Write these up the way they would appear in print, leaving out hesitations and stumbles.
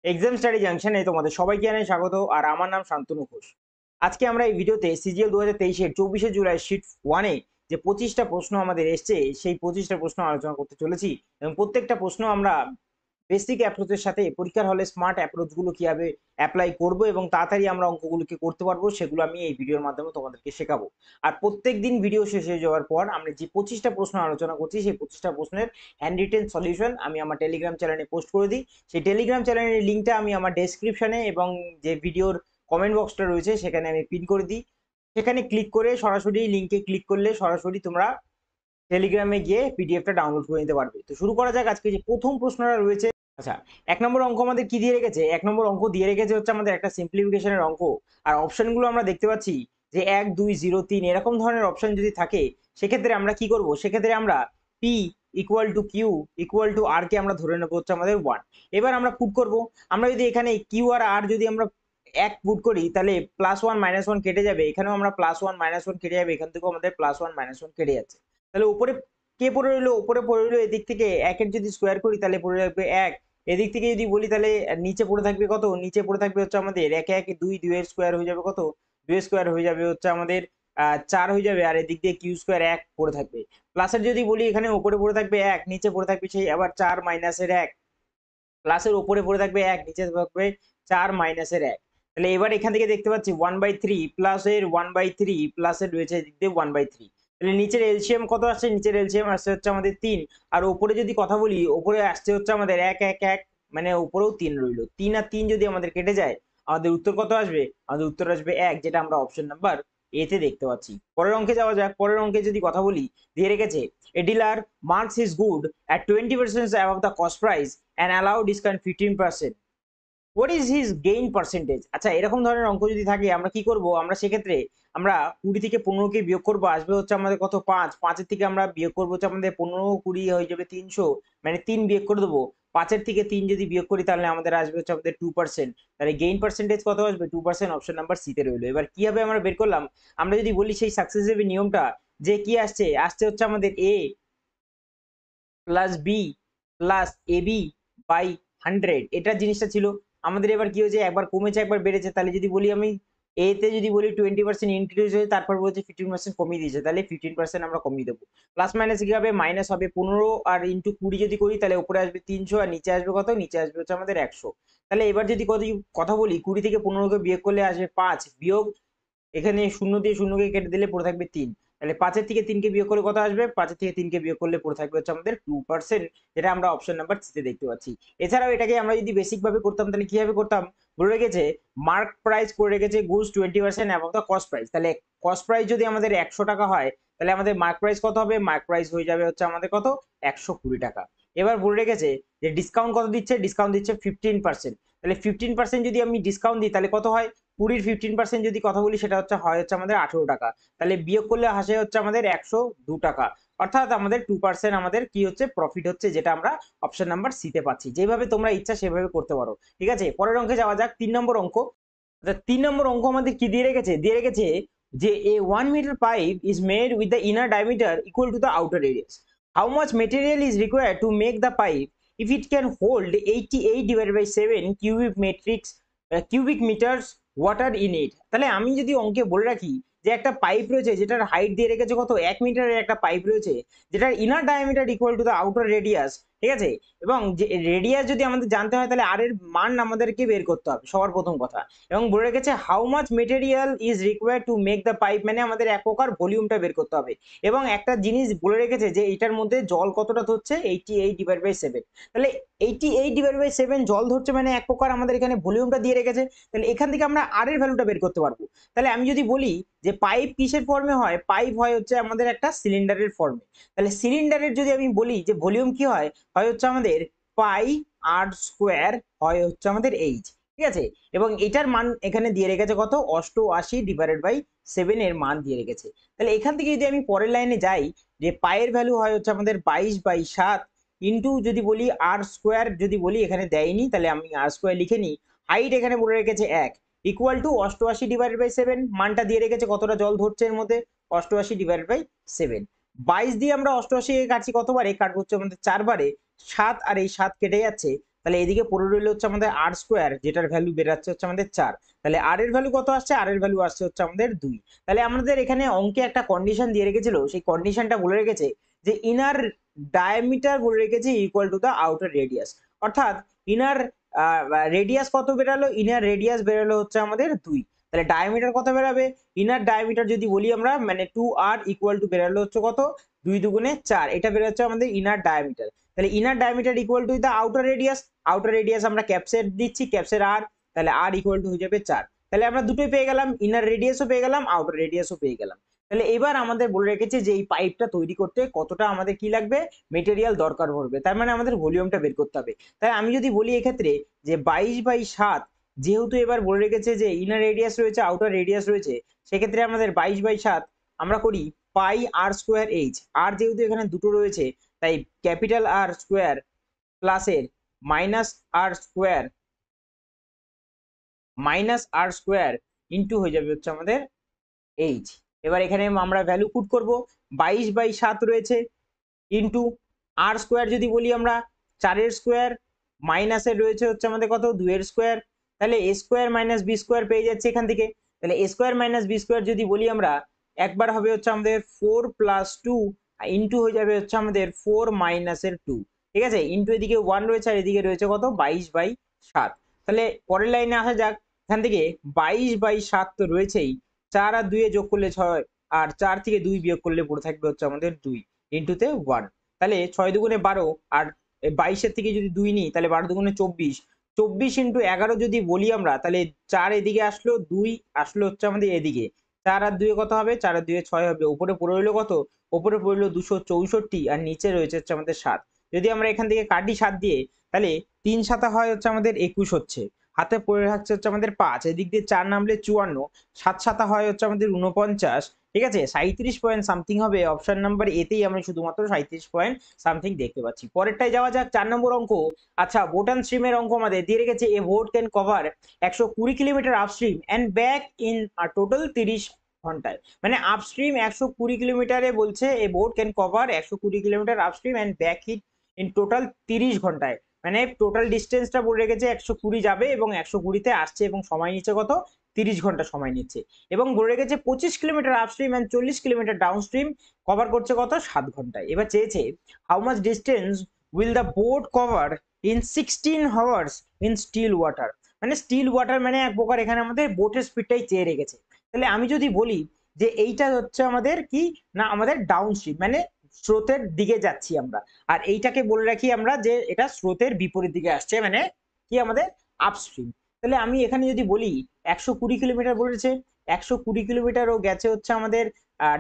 Exam study জাংশনে তোমাদের সবাইকে জানাই স্বাগত। আর আমার নাম শান্তনু ঘোষ। আজকে আমরা এই ভিডিওতে সিজিএল 2023-এর 24শে জুলাই শিট 1-এ যে 25টা প্রশ্ন আমাদের এসছে সেই 25টা প্রশ্ন আলোচনা করতে চলেছি এবং প্রত্যেকটা প্রশ্ন আমরা বেসিক অ্যাপ্রোচের সাথে পরীক্ষার হলে স্মার্ট অ্যাপ্রোচগুলো কিভাবে অ্যাপ্লাই করব এবং তাড়াতাড়ি আমরা অঙ্কগুলোকে করতে পারবো সেগুলো আমি এই ভিডিওর মাধ্যমে তোমাদেরকে শেখাবো। আর প্রত্যেক দিন ভিডিও শেষ হয়ে যাওয়ার পর আমরা যে 25টা প্রশ্ন আলোচনা করছি সেই 25টা প্রশ্নের হ্যান্ড রিটেন সলিউশন আমি আমার টেলিগ্রাম চ্যানেলে পোস্ট করে দিই। সেই টেলিগ্রাম চ্যানেলের লিঙ্কটা আমি আমার ডেসক্রিপশনে এবং যে ভিডিওর কমেন্ট বক্সটা রয়েছে সেখানে আমি পিন করে দিই। সেখানে ক্লিক করে সরাসরি লিঙ্কে ক্লিক করলে সরাসরি তোমরা টেলিগ্রামে গিয়ে পিডিএফটা ডাউনলোড করে নিতে পারবে। তো শুরু করা যাক। আজকে যে প্রথম প্রশ্নটা রয়েছে, আচ্ছা, 1 নম্বর অঙ্ক আমাদের কি দিয়ে রেখেছে? 1 নম্বর অঙ্ক দিয়ে রেখেছে হচ্ছে আমাদের একটা সিম্পলিফিকেশনের অঙ্ক। আর অপশনগুলো আমরা দেখতে পাচ্ছি যে 1 2 0 3 এরকম ধরনের অপশন যদি থাকে সেক্ষেত্রে আমরা কি করব? সেক্ষেত্রে আমরা P equal to Q equal to R কে আমরা ধরে নেবো হচ্ছে আমাদের 1। এবার আমরা পুট করব। আমরা যদি এখানে কিউ আর আর যদি আমরা এক পুট করি তাহলে +1 -1 কেটে যাবে, এখানেও আমরা +1 -1 কেটে যাবে, এখান থেকেও আমাদের +1 -1 কেটে যাচ্ছে। তাহলে উপরে কে পড়ে রইলো? উপরে পড়ে রইলো এদিক থেকে 1-এর যদি স্কোয়ার করি তাহলে পড়ে থাকবে 1। এদিক থেকে যদি বলি তাহলে নিচে পড়ে থাকবে কত? নিচে পড়ে থাকবে হচ্ছে আমাদের 1 1 2 2 এর স্কোয়ার হয়ে যাবে কত? 2 এর স্কোয়ার হয়ে যাবে হচ্ছে আমাদের 4 হয়ে যাবে। আর এদিক দিয়ে কিউ স্কোয়ার 1 পড়ে থাকবে। প্লাসের যদি বলি এখানে উপরে পড়ে থাকবে 1, নিচে পড়ে থাকবে সেই আবার 4 মাইনাসের 1। প্লাসের উপরে পড়ে থাকবে 1, নিচে থাকবে 4 মাইনাসের 1। তাহলে এবার এখান থেকে দেখতে পাচ্ছি 1/3 প্লাসের 1/3 প্লাসের রয়েছে এদিক দিয়ে 1/3। তাহলে নিচের এলসিএম কত আসছে? নিচের এলসিএম আসছে হচ্ছে আমাদের 3। আর উপরে যদি কথা বলি উপরে আসছে হচ্ছে আমাদের 1 1 1, মানে উপরেও 3 রইলো। 3 আর 3 যদি আমাদের কেটে যায় আমাদের উত্তর কত আসবে? আমাদের উত্তর আসবে 1, যেটা আমরা অপশন নাম্বার এ তে দেখতে পাচ্ছি। পরের অঙ্কে যাওয়া যাক। পরের অঙ্কে যদি কথা বলি দিয়ে রেখেছে a dealer marks his good at 20% above the cost price and allow discount 15%. What is his gain percentage? আচ্ছা, এরকম ধরনের অঙ্ক যদি থাকে আমরা কি করব? আমরা সেক্ষেত্রে আমরা 20 থেকে 15 কে বিয়োগ করবো, আসবে হচ্ছে আমাদের কত? 5। 5-এর থেকে আমরা বিয়োগ করবো হচ্ছে আমাদের 15 20 হয়ে যাবে 300, মানে 3 বিয়োগ করে দেবো। 5-এর থেকে 3 যদি বিয়োগ করি তাহলে আমাদের আসবে হচ্ছে আমাদের 2%। তাহলে গেইন পার্সেন্টেজ কত আসবে? 2%। অপশন নাম্বার সি তে রইলো। এবার কিভাবে আমরা বের করলাম? আমরা যদি বলি সেই সাকসেসিভ নিয়মটা, যে কি আসছে? আসছে হচ্ছে আমাদের A plus B plus AB by 100, এটা জিনিসটা ছিল আমাদের। এবার কি হয়েছে? একবার কমেছে একবার বেড়েছে। তাহলে যদি বলি আমি এ তে যদি বলি 20% ইনক্রিজ হয়েছে, তারপর বলছে 15% কমিয়ে দিয়েছে, তাহলে 15% আমরা কমিয়ে দেবো। প্লাস মাইনাস কি হবে? মাইনাস হবে 15 আর ইন্টু 20 যদি করি তাহলে উপরে আসবে 300 আর নিচে আসবে কত? নিচে আসবে হচ্ছে আমাদের 100। তাহলে এবার যদি কথা বলি 20 থেকে 15 কে বিয়োগ করলে আসবে 5 বিয়োগ এখানে 0 দিয়ে 0 কে কেটে দিলে পড়ে থাকবে 3। তাহলে 5-এর থেকে 3 কে বিয়োগ করলে কত আসবে? 5-এর থেকে 3 কে বিয়োগ করলে পড়ে থাকবে হচ্ছে আমাদের 2%, যেটা আমরা অপশন নাম্বার সি তে দেখতে পাচ্ছি। এছাড়াও এটাকে আমরা যদি বেসিক ভাবে করতাম তাহলে কিভাবে করতাম? বলে রেখেছে মার্ক প্রাইস করে রেখেছে goods 20% above the cost price. তাহলে কস্ট প্রাইস যদি আমাদের 100 টাকা হয় তাহলে আমাদের মার্ক প্রাইস কত হবে? মার্ক প্রাইস হয়ে যাবে হচ্ছে আমাদের কত? 120 টাকা। এবার বলে রেখেছে যে ডিসকাউন্ট কত দিচ্ছে? ডিসকাউন্ট দিচ্ছে 15%। তাহলে 15% যদি আমি ডিসকাউন্ট দিই তাহলে কত হয়? 20-র 15% যদি কথা বলি সেটা হয় হচ্ছে আমাদের 18 টাকা। তাহলে বিয়োগ করলে আসে হচ্ছে আমাদের 102 টাকা। অর্থাৎ আমাদের 2% আমাদের কি হচ্ছে? প্রফিট হচ্ছে, যেটা আমরা অপশন নাম্বার সি তে পাচ্ছি। যেভাবে তোমরা ইচ্ছা সেভাবে করতে পারো। ঠিক আছে, পরের অঙ্কে যাওয়া যাক। 3 নম্বর অঙ্ক। 3 নম্বর অঙ্ক আমাদের কি দিয়ে রেখেছে? দিয়ে রেখেছে যে a 1 meter pipe is made with the inner diameter equal to the outer radius. How much material is required to make the pipe if it can hold 88 divided by 7 cubic meters water in it? তাহলে আমি যদি অঙ্কে বলে রাখি যে একটা pipe রয়েছে যেটার হাইট দিয়ে রেখেছে কত? 1 মিটারের একটা পাইপ রয়েছে যেটার inner diameter equal to the outer radius. ঠিক আছে, এবং যে রেডিয়াস যদি আমাদের জানতে হয় তাহলে আর এর মান আমাদেরকে বের করতে হবে সবার প্রথম কথা। এবং বলে রেখেছে how much material is required to make the pipe, মানে আমাদের এক প্রকার ভলিউমটা বের করতে হবে। এবং একটা জিনিস বলে রেখেছে যে এটার মধ্যে জল কতটা ধরছে? 88/7। তাহলে 88/7 জল ধরছে, মানে এক প্রকার আমাদের এখানে ভলিউমটা দিয়ে রেখেছে। তাহলে এখান থেকে আমরা আর এর ভ্যালুটা বের করতে পারবো। তাহলে আমি যদি বলি যে পাইপ কিসের ফর্মে হয়? পাইপ হয় হচ্ছে আমাদের একটা সিলিন্ডারের ফর্মে। তাহলে সিলিন্ডারের যদি আমি বলি যে ভলিউম কি হয়? হয় হচ্ছে আমাদের পাই আর স্কোয়ার, হয় হচ্ছে আমাদের এইচ। ঠিক আছে, এবং এটার মান এখানে দিয়ে রেখেছে কত? 88/7 এর মান দিয়ে রেখেছে। তাহলে এখান থেকে যদি আমি পরের লাইনে যাই যে পায়ের ভ্যালু হয় হচ্ছে আমাদের 22/7 ইন্টু যদি বলি আর স্কোয়ার, যদি বলি এখানে দেয়নি তাহলে আমি আর স্কোয়ার লিখে নিই। হাইট এখানে বলে রেখেছে 1 ইকুয়াল টু 88/7, মানটা দিয়ে রেখেছে কতটা জল ধরছে এর মধ্যে? 88/7। 22 দিয়ে আমরা 88 কাটছি কতবারে? কাটবো হচ্ছে আমাদের 4 বারে। 7 আর এই 7 কেটে যাচ্ছে, তাহলে এদিকে পড়ে রইল হচ্ছে আমাদের আর স্কোয়ার, যেটার ভ্যালু বেরাচ্ছে হচ্ছে আমাদের 4। তাহলে আর এর ভ্যালু কত আসছে? আর এর ভ্যালু আসছে হচ্ছে আমাদের 2। তাহলে আমাদের এখানে অঙ্কে একটা কন্ডিশন দিয়ে রেখেছিল, সেই কন্ডিশনটা বলে রেখেছে যে ইনার ডায়ামিটার বলে রেখেছে equal to the outer radius. অর্থাৎ ইনার রেডিয়াস কত বেরালো? ইনার রেডিয়াস বেরালো হচ্ছে আমাদের 2। তাহলে ডায়ামিটার কত বেরাবে? ইনার ডায়ামিটার যদি বলি আমরা, মানে 2r ইকুয়াল টু বেরালো হচ্ছে কত? 2 দুগুণে 4, এটা বেরোচ্ছে আমাদের ইনার ডায়ামিটার। তাহলে inner diameter equal to the outer radius. Outer radius আমরা ক্যাপসের দিচ্ছি, ক্যাপসের আর, তাহলে আর ইকুয়াল টু হয়ে যাবে 4। তাহলে আমরা দুটোই পেয়ে গেলাম, ইনার রেডিয়াসও পেয়ে গেলাম, আউটার রেডিয়াসও পেয়ে গেলাম। তাহলে এবার আমাদের বলে রেখেছে যে এই পাইপটা তৈরি করতে কতটা আমাদের কি লাগবে, মেটেরিয়াল দরকার পড়বে, তার মানে আমাদের ভলিউমটা বের করতে হবে। তাই আমি যদি বলি এক্ষেত্রে যে 22/7, যেহেতু এবার বলে রেখেছে যে ইনার রেডিয়াস রয়েছে, আউটার রেডিয়াস রয়েছে, সেক্ষেত্রে আমাদের 22/7 আমরা করি পাই আর স্কোয়ার এইচ। আর যেহেতু এখানে দুটো রয়েছে, তাই ক্যাপিটাল আর স্কোয়ার প্লাসের মাইনাস আর স্কোয়ার ইন্টু হয়ে যাবে হচ্ছে আমাদের এইচ। এবার এখানে আমরা ভ্যালু পুট করব, 22/7 রয়েছে ইন্টু আর স্কোয়ার যদি বলি আমরা 4 স্কোয়ার, মাইনাসের রয়েছে হচ্ছে আমাদের কত, 2 স্কোয়ার। তাহলে এ স্কোয়ার মাইনাস বি স্কোয়ার পেয়ে যাচ্ছে এখান থেকে। তাহলে এ স্কোয়ার মাইনাস বি স্কোয়ার যদি বলি আমরা, একবার হবে হচ্ছে আমাদের 4 + 2 ইন্টু হয়ে যাবে হচ্ছে আমাদের 4 - 2, ঠিক আছে, ইন্টু এদিকে 1 রয়েছে আর এদিকে রয়েছে কত, 22/7। তাহলে পরের লাইনে আসা যাক। এখান থেকে 22/7 তো রয়েছেই, 4 আর 2 যোগ করলে 6, আর 4 থেকে 2 বিয়োগ করলে পড়ে থাকবে হচ্ছে আমাদের 2 ইন্টুতে 1। তাহলে 6 দুগুণে 12, আর 22-এর থেকে যদি 2 নিই তাহলে 12 দুগুণে 24, 24 ইন্টু 11 যদি বলি আমরা, তাহলে 4 এদিকে আসলো, 2 আসলো হচ্ছে আমাদের এদিকে, 4 আর 2 কত হবে, 4 আর 2 6 হবে, উপরে পড়ে রইলো কত, উপরে পড়লো 264, আর নিচে রয়েছে হচ্ছে আমাদের 7। যদি আমরা এখান থেকে কাটি 7 দিয়ে, তাহলে 3 7 হয় হচ্ছে আমাদের 21 হচ্ছে, হাতে পড়ে থাকছে হচ্ছে আমাদের 5, এদিক দিয়ে 4 নামলে 54, 7 7 হয় হচ্ছে আমাদের 49, ঠিক আছে, 37 পয়েন্ট সামথিং হবে। অপশন নাম্বার এতেই আমরা শুধুমাত্র 37 পয়েন্ট সামথিং দেখতে পাচ্ছি। পরেরটাই যাওয়া যাক, 4 নম্বর অঙ্ক। আচ্ছা, বোট অ্যান্ড স্ট্রিমের অঙ্ক আমাদের দিয়ে রেখেছে a boat can cover 120 kilometre upstream and back in total 30 ঘন্টায়। মানে আপস্ট্রিম 120 কিলোমিটারে বলছে a boat can cover 120 kilometre upstream and back in total 30 ঘন্টায়। মানে টোটাল ডিস্টেন্সটা বলে রেখেছে 120 যাবে এবং 120-তে আসছে, এবং সময় নিচ্ছে কত, 30 ঘন্টা সময় নিচ্ছে। এবং বলে রেখেছে 25 kilometre upstream and 40 kilometre downstream cover করছে কত, 7 ঘন্টায়। এবার চেয়েছে how much distance will the boat cover in 16 hours in still water. মানে স্টিল ওয়াটার মানে এক প্রকার এখানে আমাদের বোটের স্পিডটাই চেয়ে রেখেছে। তাহলে আমি যদি বলি যে এইটা হচ্ছে আমাদের কি না, আমাদের ডাউনস্ট্রিম মানে স্রোতের দিকে যাচ্ছি আমরা, আর এইটাকে বলে রাখি আমরা যে এটা স্রোতের বিপরীত দিকে আসছে, মানে কি আমাদের আপস্ট্রিম। তাহলে আমি এখানে যদি বলি 120 কিলোমিটার বলেছে, 120 কিলোমিটার ও গেছে হচ্ছে আমাদের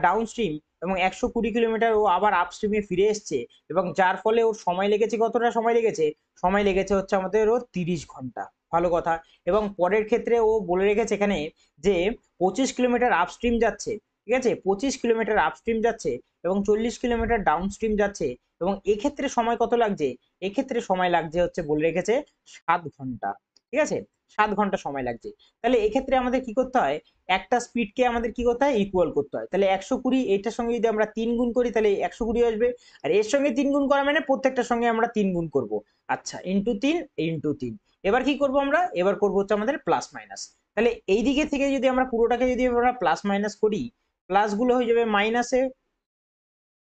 ডাউনস্ট্রিম, এবং 120 কিলোমিটার ও আবার আপস্ট্রিমে ফিরে এসছে, এবং যার ফলে ওর সময় লেগেছে, কতটা সময় লেগেছে, সময় লেগেছে হচ্ছে আমাদের ও 30 ঘন্টা। ভালো কথা। এবং পরের ক্ষেত্রে ও বলে রেখেছে এখানে যে 25 কিলোমিটার আপস্ট্রিম যাচ্ছে, ঠিক আছে, 25 কিলোমিটার আপস্ট্রিম যাচ্ছে এবং 40 কিলোমিটার ডাউনস্ট্রিম যাচ্ছে, এবং এক্ষেত্রে সময় কত লাগছে, এক্ষেত্রে সময় লাগছে হচ্ছে বলে রেখেছে 7 ঘন্টা, ঠিক আছে, 7 ঘন্টা সময় লাগছে। তাহলে এক্ষেত্রে আমাদের কি করতে হয়, একটা স্পিডকে আমাদের কি করতে হয়, ইকুয়াল করতে হয়। তাহলে 120 এইটার সঙ্গে যদি আমরা 3 গুণ করি তাহলে 120 আসবে, আর এর সঙ্গে 3 গুণ করা মানে প্রত্যেকটার সঙ্গে আমরা 3 গুণ করব। আচ্ছা, ইন্টু 3 ইন্টু 3। এবার কি করব আমরা, এবার করব হচ্ছে আমাদের প্লাস মাইনাস। তাহলে এই দিকে থেকে যদি আমরা পুরোটাকে যদি আমরা প্লাস মাইনাস করি, প্লাস গুলো হয়ে যাবে মাইনাসে,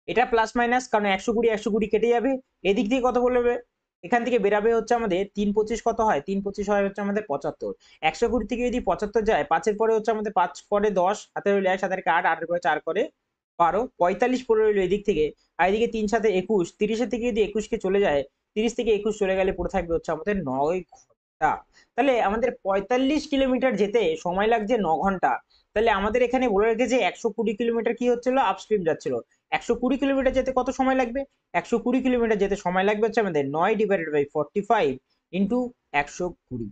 এটা প্লাস মাইনাস, কারণ 120 120 কেটে যাবে, এদিক দিয়ে কত বলবে, এখান থেকে বেরাবে হচ্ছে আমাদের 3 25 কত হয়, 3 25 হয় হচ্ছে আমাদের 75। 120 থেকে যদি 75 যায়, 5-এর পরে হচ্ছে আমাদের 5 করে 10, হাতে রইল 1, 7 8, 8-এর পরে 4 করে 12, 45 পরে রইল এদিক থেকে, আর এদিকে 3 7 21, 30-এর থেকে যদি 21 কে চলে যায়, 30 থেকে 21 চলে গেলে পড়ে থাকবে হচ্ছে আমাদের 9 ঘন্টা। তাহলে আমাদের 45 কিলোমিটার যেতে সময় লাগছে 9 ঘন্টা। তাহলে আমাদের এখানে বলে রেখেছে 120 কিলোমিটার কি হচ্ছিল, আপস্ট্রিম যাচ্ছিল। 120 কিলোমিটার যেতে কত সময় লাগবে, 120 কিলোমিটার যেতে সময় লাগবে হচ্ছে আমাদের 9/45 ইন্টু 120।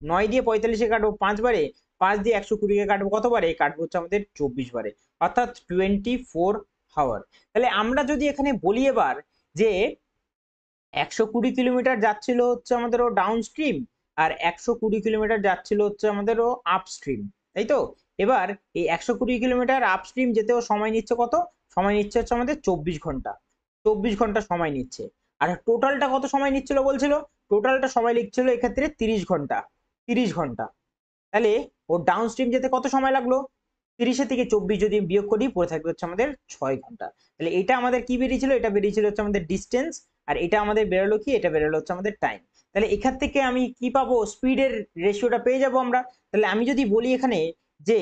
9 দিয়ে 45-এ কাটবো 5 বারে, 5 দিয়ে 120-কে কাটবো কত বারে, কাটবো হচ্ছে আমাদের 24 বারে, অর্থাৎ 24 আওয়ার। তাহলে আমরা যদি এখানে বলি এবার যে 120 কিলোমিটার যাচ্ছিল হচ্ছে আমাদের ও ডাউনস্ট্রিম, আর 120 কিলোমিটার যাচ্ছিল হচ্ছে আমাদের ও আপস্ট্রিম, তাই তো। এবার এই 120 কিলোমিটার আপস্ট্রিম যেতেও সময় নিচ্ছে কত, সময় নিচ্ছে হচ্ছে আমাদের 24 ঘন্টা, 24 ঘন্টা সময় নিচ্ছে। আর টোটালটা কত সময় নিচ্ছিল বলছিল, টোটালটা সময় লিখছিল এক্ষেত্রে 30 ঘন্টা, 30 ঘন্টা। তাহলে ওর ডাউন স্ট্রিম যেতে কত সময় লাগলো? 30 থেকে 24 যদি বিয়োগ করি পড়ে থাকবে হচ্ছে আমাদের 6 ঘন্টা। তাহলে এটা আমাদের কি বেরিয়েছিল? এটা বেরিয়েছিল হচ্ছে আমাদের ডিস্টেন্স, আর এটা আমাদের বেরোলো কি? এটা বেরোলো হচ্ছে আমাদের টাইম। তাহলে এখান থেকে আমি কি পাবো? স্পিডের রেশিওটা পেয়ে যাবো আমরা। তাহলে আমি যদি বলি এখানে যে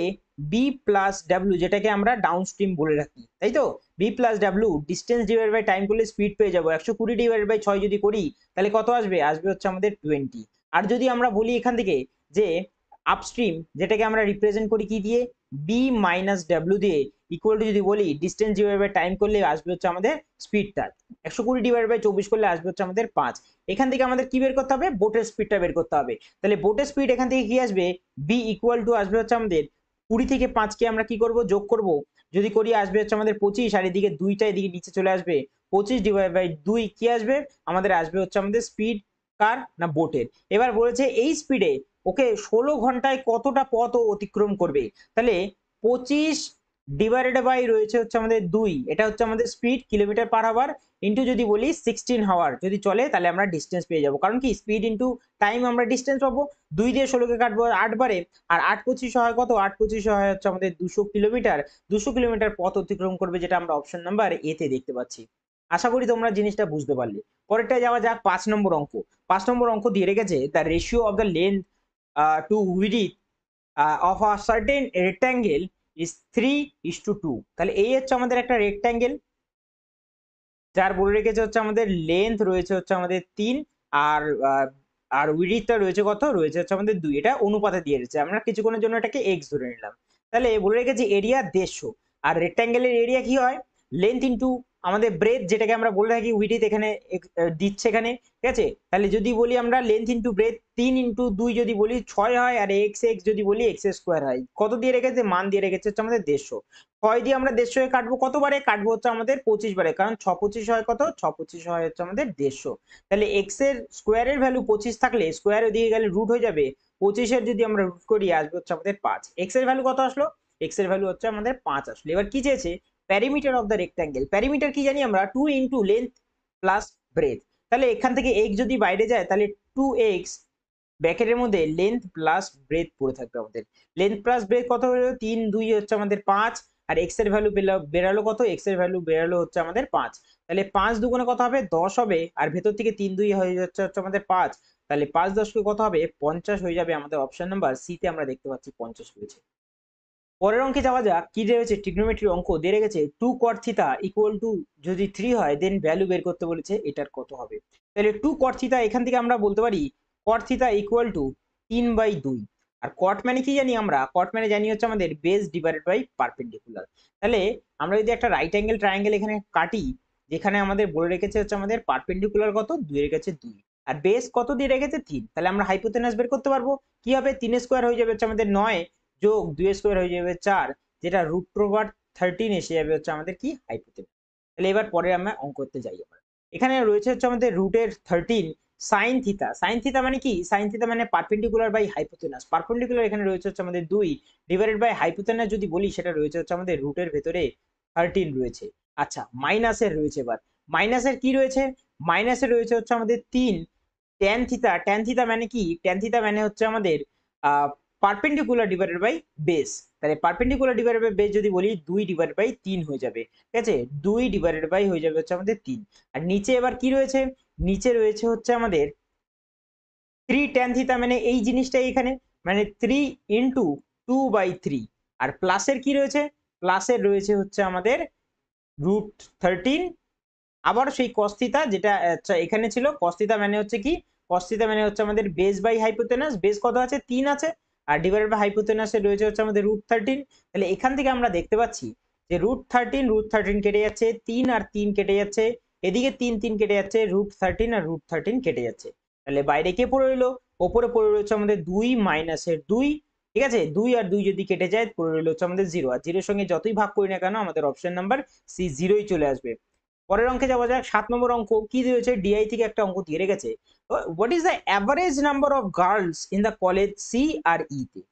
বি প্লাস ডাব্লিউ, যেটাকে আমরা ডাউন স্ট্রিম বলে রাখি, তাই তো, B plus W distance divide by time করলে স্পিড পেয়ে যাবো। 120 ডিভাইড বাই 6 যদি করি তাহলে কত আসবে? আসবে হচ্ছে আমাদের 20। আর যদি আমরা বলি এখান থেকে যে আপস্ট্রিম, যেটাকে আমরা রিপ্রেজেন্ট করি কি দিয়ে? বি মাইনাস ডাব্লিউ দিয়ে, ইকুয়াল টু যদি বলি ডিস্টেন্স ডিভাইড বাই টাইম করলে আসবে হচ্ছে আমাদের স্পিডটা। 120 ডিভাইড বাই 24 করলে আসবে হচ্ছে আমাদের 5। এখান থেকে আমাদের কি বের করতে হবে? বোটের স্পিডটা বের করতে হবে। তাহলে বোটের স্পিড এখান থেকে কি আসবে? বি ইকুয়াল টু আসবে হচ্ছে আমাদের 20 থেকে 5কে আমরা কি করব? যোগ করব। যদি করি আসবে হচ্ছে আমাদের 25, আর এদিকে দুইটা এদিকে নিচে চলে আসবে। 25 ডিভাইড বাই 2 কি আসবে? আমাদের আসবে হচ্ছে আমাদের স্পিড কার? না বোটের। এবার বলেছে এই স্পিডে ওকে 16 ঘন্টায় কতটা পথ অতিক্রম করবে। তাহলে 25 ডিভাইডেড বাই রয়েছে হচ্ছে আমাদের 2, এটা হচ্ছে আমাদের speed kilometre per hour, into যদি বলি 16 আওয়ার যদি চলে তাহলে আমরা ডিস্টেন্স পেয়ে যাবো। কারণ কি স্পিড ইন্টু টাইম আমরা ডিস্টেন্স পাবো। 2 দিয়ে 16কে কাটবো 8 বারে, আর 8 25 হয় কত? 8 25 হয় হচ্ছে আমাদের 200 কিলোমিটার। 200 কিলোমিটার পথ অতিক্রম করবে, যেটা আমরা অপশন নাম্বার এ তে দেখতে পাচ্ছি। আশা করি তোমরা জিনিসটা বুঝতে পারলে। পরেরটা যাওয়া যাক 5 নম্বর অঙ্ক। 5 নম্বর অঙ্ক দিয়ে রেখেছে the ratio of the length to width of a certain rectangle is 3:2। তাহলে এই হচ্ছে আমাদের একটা রেক্ট্যাঙ্গেল, যার বলে রেখেছে হচ্ছে আমাদের লেন্থ রয়েছে হচ্ছে আমাদের 3, আর আর উইডথটা রয়েছে কত? রয়েছে হচ্ছে আমাদের 2। এটা অনুপাতে দিয়ে রেখেছে, আমরা কিছুক্ষণের জন্য এটাকে এক্স ধরে নিলাম। তাহলে বলে রেখেছে এরিয়া 150, আর রেক্ট্যাঙ্গেলের এরিয়া কি হয়? লেন্থ ইন্টু আমাদের ব্রেথ, যেটাকে আমরা বলে থাকি উইডথ, এখানে দিচ্ছে এখানে, ঠিক আছে। তাহলে যদি বলি আমরা লেন্থ ইন্টু ব্রেথ 3 ইন্টু 2 যদি বলি 6 হয়, আর এক্স এক্স যদি বলি এক্স স্কোয়ার হয়। কত দিয়ে রেখেছে? মান দিয়ে রেখেছে হচ্ছে আমাদের 150। 6 দিয়ে আমরা 150 কাটবো কতবারে? কাটবো হচ্ছে আমাদের 25 বারে, কারণ 6 25 হয় কত? 6 25 হয় হচ্ছে আমাদের 150। তাহলে এক্স এর স্কোয়ারের ভ্যালু 25 থাকলে স্কোয়ার ওদিকে গেলে রুট হয়ে যাবে। 25 এর যদি আমরা রুট করি আসবে হচ্ছে আমাদের 5। এক্স এর ভ্যালু কত আসলো? এক্স এর ভ্যালু হচ্ছে আমাদের 5 আসলো। এবার কি চেয়েছে? Perimeter of the rectangle. Perimeter কি জানি আমরা? 2 ইন্টু লেন্থ প্লাস ব্রেথ। তাহলে এখান থেকে এক্স যদি বাইরে যায় তাহলে 2x ব্র্যাকেটের মধ্যে লেন্থ প্লাস ব্রেথ পড়ে থাকবে আমাদের। লেন্থ প্লাস ব্রেথ কত হলো? 3 2 হচ্ছে আমাদের 5, আর এক্স এর ভ্যালু বেরালো কত? এক্স এর ভ্যালু বেরালো হচ্ছে আমাদের 5। তাহলে 5 দুগুণে কত হবে? 10 হবে, আর ভেতর থেকে 3 2 হয়ে যাচ্ছে হচ্ছে আমাদের 5। তাহলে 5 10 কে কত হবে? 50 হয়ে যাবে। আমাদের অপশন নাম্বার সি তে আমরা দেখতে পাচ্ছি 50 হয়েছে। পরের অঙ্কে যাওয়া যাক। কি রয়েছে? ট্রিগনোমেট্রি অঙ্ক দিয়ে রেখেছে 2 cot থিটা ইকুয়াল টু যদি 3 হয় দেন ভ্যালু বের করতে বলেছে, এটার কত হবে। তাহলে 2 cot থিটা এখান থেকে আমরা বলতে পারি cot থিটা ইকুয়াল টু 3/2। আর cot মানে কি জানি আমরা? cot মানে জানি হচ্ছে আমাদের বেস ডিভাইডেড বাই পারপেন্ডিকুলার। তাহলে আমরা যদি একটা রাইট অ্যাঙ্গেল ট্রায়াঙ্গেল এখানে কাটি, যেখানে আমাদের বলে রেখেছে হচ্ছে আমাদের পারপেন্ডিকুলার কত? 2 রেখেছে 2, আর বেস কত দিয়ে রেখেছে? 3। তাহলে আমরা হাইপোতেনাস বের করতে পারবো। কি হবে? 3 স্কোয়ার হয়ে যাবে হচ্ছে আমাদের 9, যোগ 2 স্কোয়ার হয়ে যাবে 4, যেটা √13 এসে যাবে হচ্ছে আমাদের কি? হাইপোতেনাস। তাহলে এবার পরে আমরা অঙ্ক করতে যাই। আমরা এখানে রয়েছে হচ্ছে আমাদের √13 সাইন থিটা। সাইন থিটা মানে কি? সাইন থিটা মানে পারপেন্ডিকুলার বাই হাইপোতেনাস। পারপেন্ডিকুলার এখানে রয়েছে হচ্ছে আমাদের 2 ডিভাইডেড বাই হাইপোতেনাস যদি বলি সেটা রয়েছে হচ্ছে আমাদের রুটের ভেতরে 13 রয়েছে। আচ্ছা, মাইনাসের রয়েছে। এবার মাইনাসের কি রয়েছে? মাইনাসের রয়েছে হচ্ছে আমাদের 3 ট্যান থিটা। ট্যান থিটা মানে কি? ট্যান থিটা মানে হচ্ছে আমাদের পারপেন্ডিকুলার ডিভাইডেড বাই বেস। তাহলে পারপেন্ডিকুলার ডিভাইডেড বাই বেস যদি বলি 2 ডিভাইডেড বাই 3 হয়ে যাবে, ঠিক আছে। 2 ডিভাইডেড বাই হয়ে যাবে হচ্ছে আমাদের 3। আর নিচে এবার কি রয়েছে? নিচে রয়েছে হচ্ছে আমাদের 3 ট্যান থিটা, মানে এই জিনিসটাই এখানে, মানে 3 ইন্টু 2/3। আর প্লাসের কি রয়েছে? প্লাসের রয়েছে হচ্ছে আমাদের √13, আবার সেই cos থিটা যেটা আচ্ছা এখানে ছিল। cos থিটা মানে হচ্ছে কি? cos থিটা মানে হচ্ছে আমাদের বেস বাই হাইপোতেনাস। বেস কত আছে? 3 আছে, আর ডিভাইডেড বাই হাইপোতেনাসে রয়েছে হচ্ছে আমাদের √13। তাহলে এখান থেকে আমরা দেখতে পাচ্ছি যে √13 কেটে যাচ্ছে, 3 আর 3 কেটে যাচ্ছে, এদিকে 3 3 কেটে যাচ্ছে, √13 আর √13 কেটে যাচ্ছে। তাহলে বাইরে কে পড়ে রইলো? ওপরে পড়ে রয়েছে আমাদের 2 মাইনাসের 2, ঠিক আছে। 2 আর 2 যদি কেটে যায় পড়ে রইলো হচ্ছে আমাদের 0, আর 0 এর সঙ্গে যতই ভাগ করি না কেন আমাদের অপশন নাম্বার সি 0ই চলে আসবে। পরের অঙ্কে যাওয়া যাক। 7 নম্বর অঙ্ক। কি দিয়েছে? ডিআই থেকে একটা অঙ্ক দিয়ে রেখেছে। What is the average number of girls in the college C R E তে?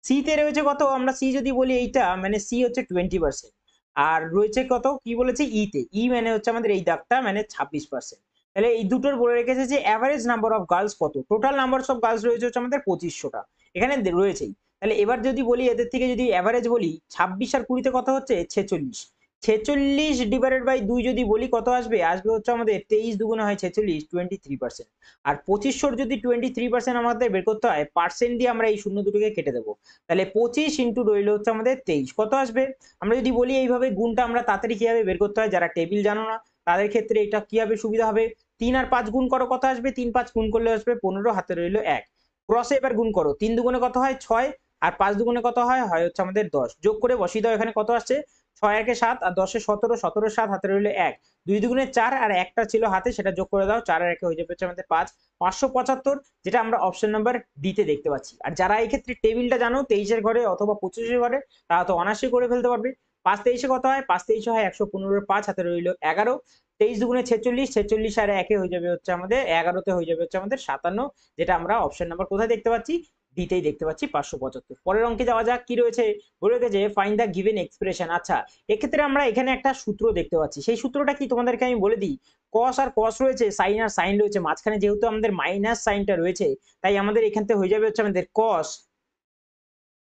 সি তে রয়েছে কত? আমরা সি যদি বলি এইটা মানে সি হচ্ছে 20%, আর রয়েছে কত? কি বলেছে? ই তে। ই মানে হচ্ছে আমাদের এই দাগটা মানে 26%। তাহলে এই দুটোর বলে রেখেছে যে অ্যাভারেজ নাম্বার অফ গার্লস কত, টোটাল নাম্বার অফ গার্লস রয়েছে হচ্ছে আমাদের 2500টা, এখানে রয়েছেই। তাহলে এবার যদি বলি এদের থেকে যদি অ্যাভারেজ বলি 26 আর 20তে কত হচ্ছে 46, 46 ডিভাইডেড বাই 2 যদি বলি কত আসবে, আসবে হচ্ছে আমাদের 23 দুগুণে হয় 46, 23%। আর 2500 যদি 23% আমাদের বের করতে হয়, পার্সেন্ট দিয়ে আমরা এই শূন্য দুটোকে কেটে দেবো। তাহলে 25 ইন্টু রইল হচ্ছে আমাদের 23, কত আসবে? আমরা যদি বলি এইভাবে গুণটা আমরা তাড়াতাড়ি কিভাবে বের করতে হয়, যারা টেবিল জানো না তাদের ক্ষেত্রে এটা কিভাবে সুবিধা হবে, 3 আর 5 গুণ করো, কত আসবে? 3 5 গুণ করলে আসবে 15, হাতে রইল 1। ক্রসে এবার গুণ করো, 3 দুগুণে কত হয় 6, আর 5 দুগুণে কত হয় হচ্ছে আমাদের 10। যোগ করে বসিয়ে দাও, এখানে কত আসছে 6 একে 7 আর 10 এ 17, 17 7 হাতে রইল 1, 2 দুগুণে 4 আর একটা ছিল হাতে সেটা যোগ করে দাও, 4 আর 1 হয়ে যাবে হচ্ছে আমাদের 5, 575, যেটা আমরা অপশন নাম্বার ডি তে দেখতে পাচ্ছি। আর যারা এই ক্ষেত্রে টেবিলটা জানো 23 এর ঘরে অথবা 25 এর ঘরে, তারা তো অনায়াসই করে ফেলতে পারবে। 5 23 কত হয়, 5 23 হয় 115, 5 হাতে রইল 11, 23 দুগুণে 46, 46 আর 1 হয়ে যাবে হচ্ছে আমাদের 11তে হয়ে যাবে হচ্ছে আমাদের 57, যেটা আমরা অপশন নাম্বার কোথায় দেখতে পাচ্ছি, ডিতেই দেখতে পাচ্ছি 575। পরের অঙ্কে যাওয়া যাক, কি রয়েছে, বলে রেখেছে ফাইন্ড দ্য গিভেন এক্সপ্রেশন। আচ্ছা, এক্ষেত্রে আমরা এখানে একটা সূত্র দেখতে পাচ্ছি, সেই সূত্রটা কি তোমাদেরকে আমি বলে দিই। কস আর কস রয়েছে, সাইন আর সাইন রয়েছে, মাঝখানে যেহেতু আমাদের মাইনাস সাইনটা রয়েছে, তাই আমাদের এখান থেকে হয়ে যাবে হচ্ছে আমাদের কস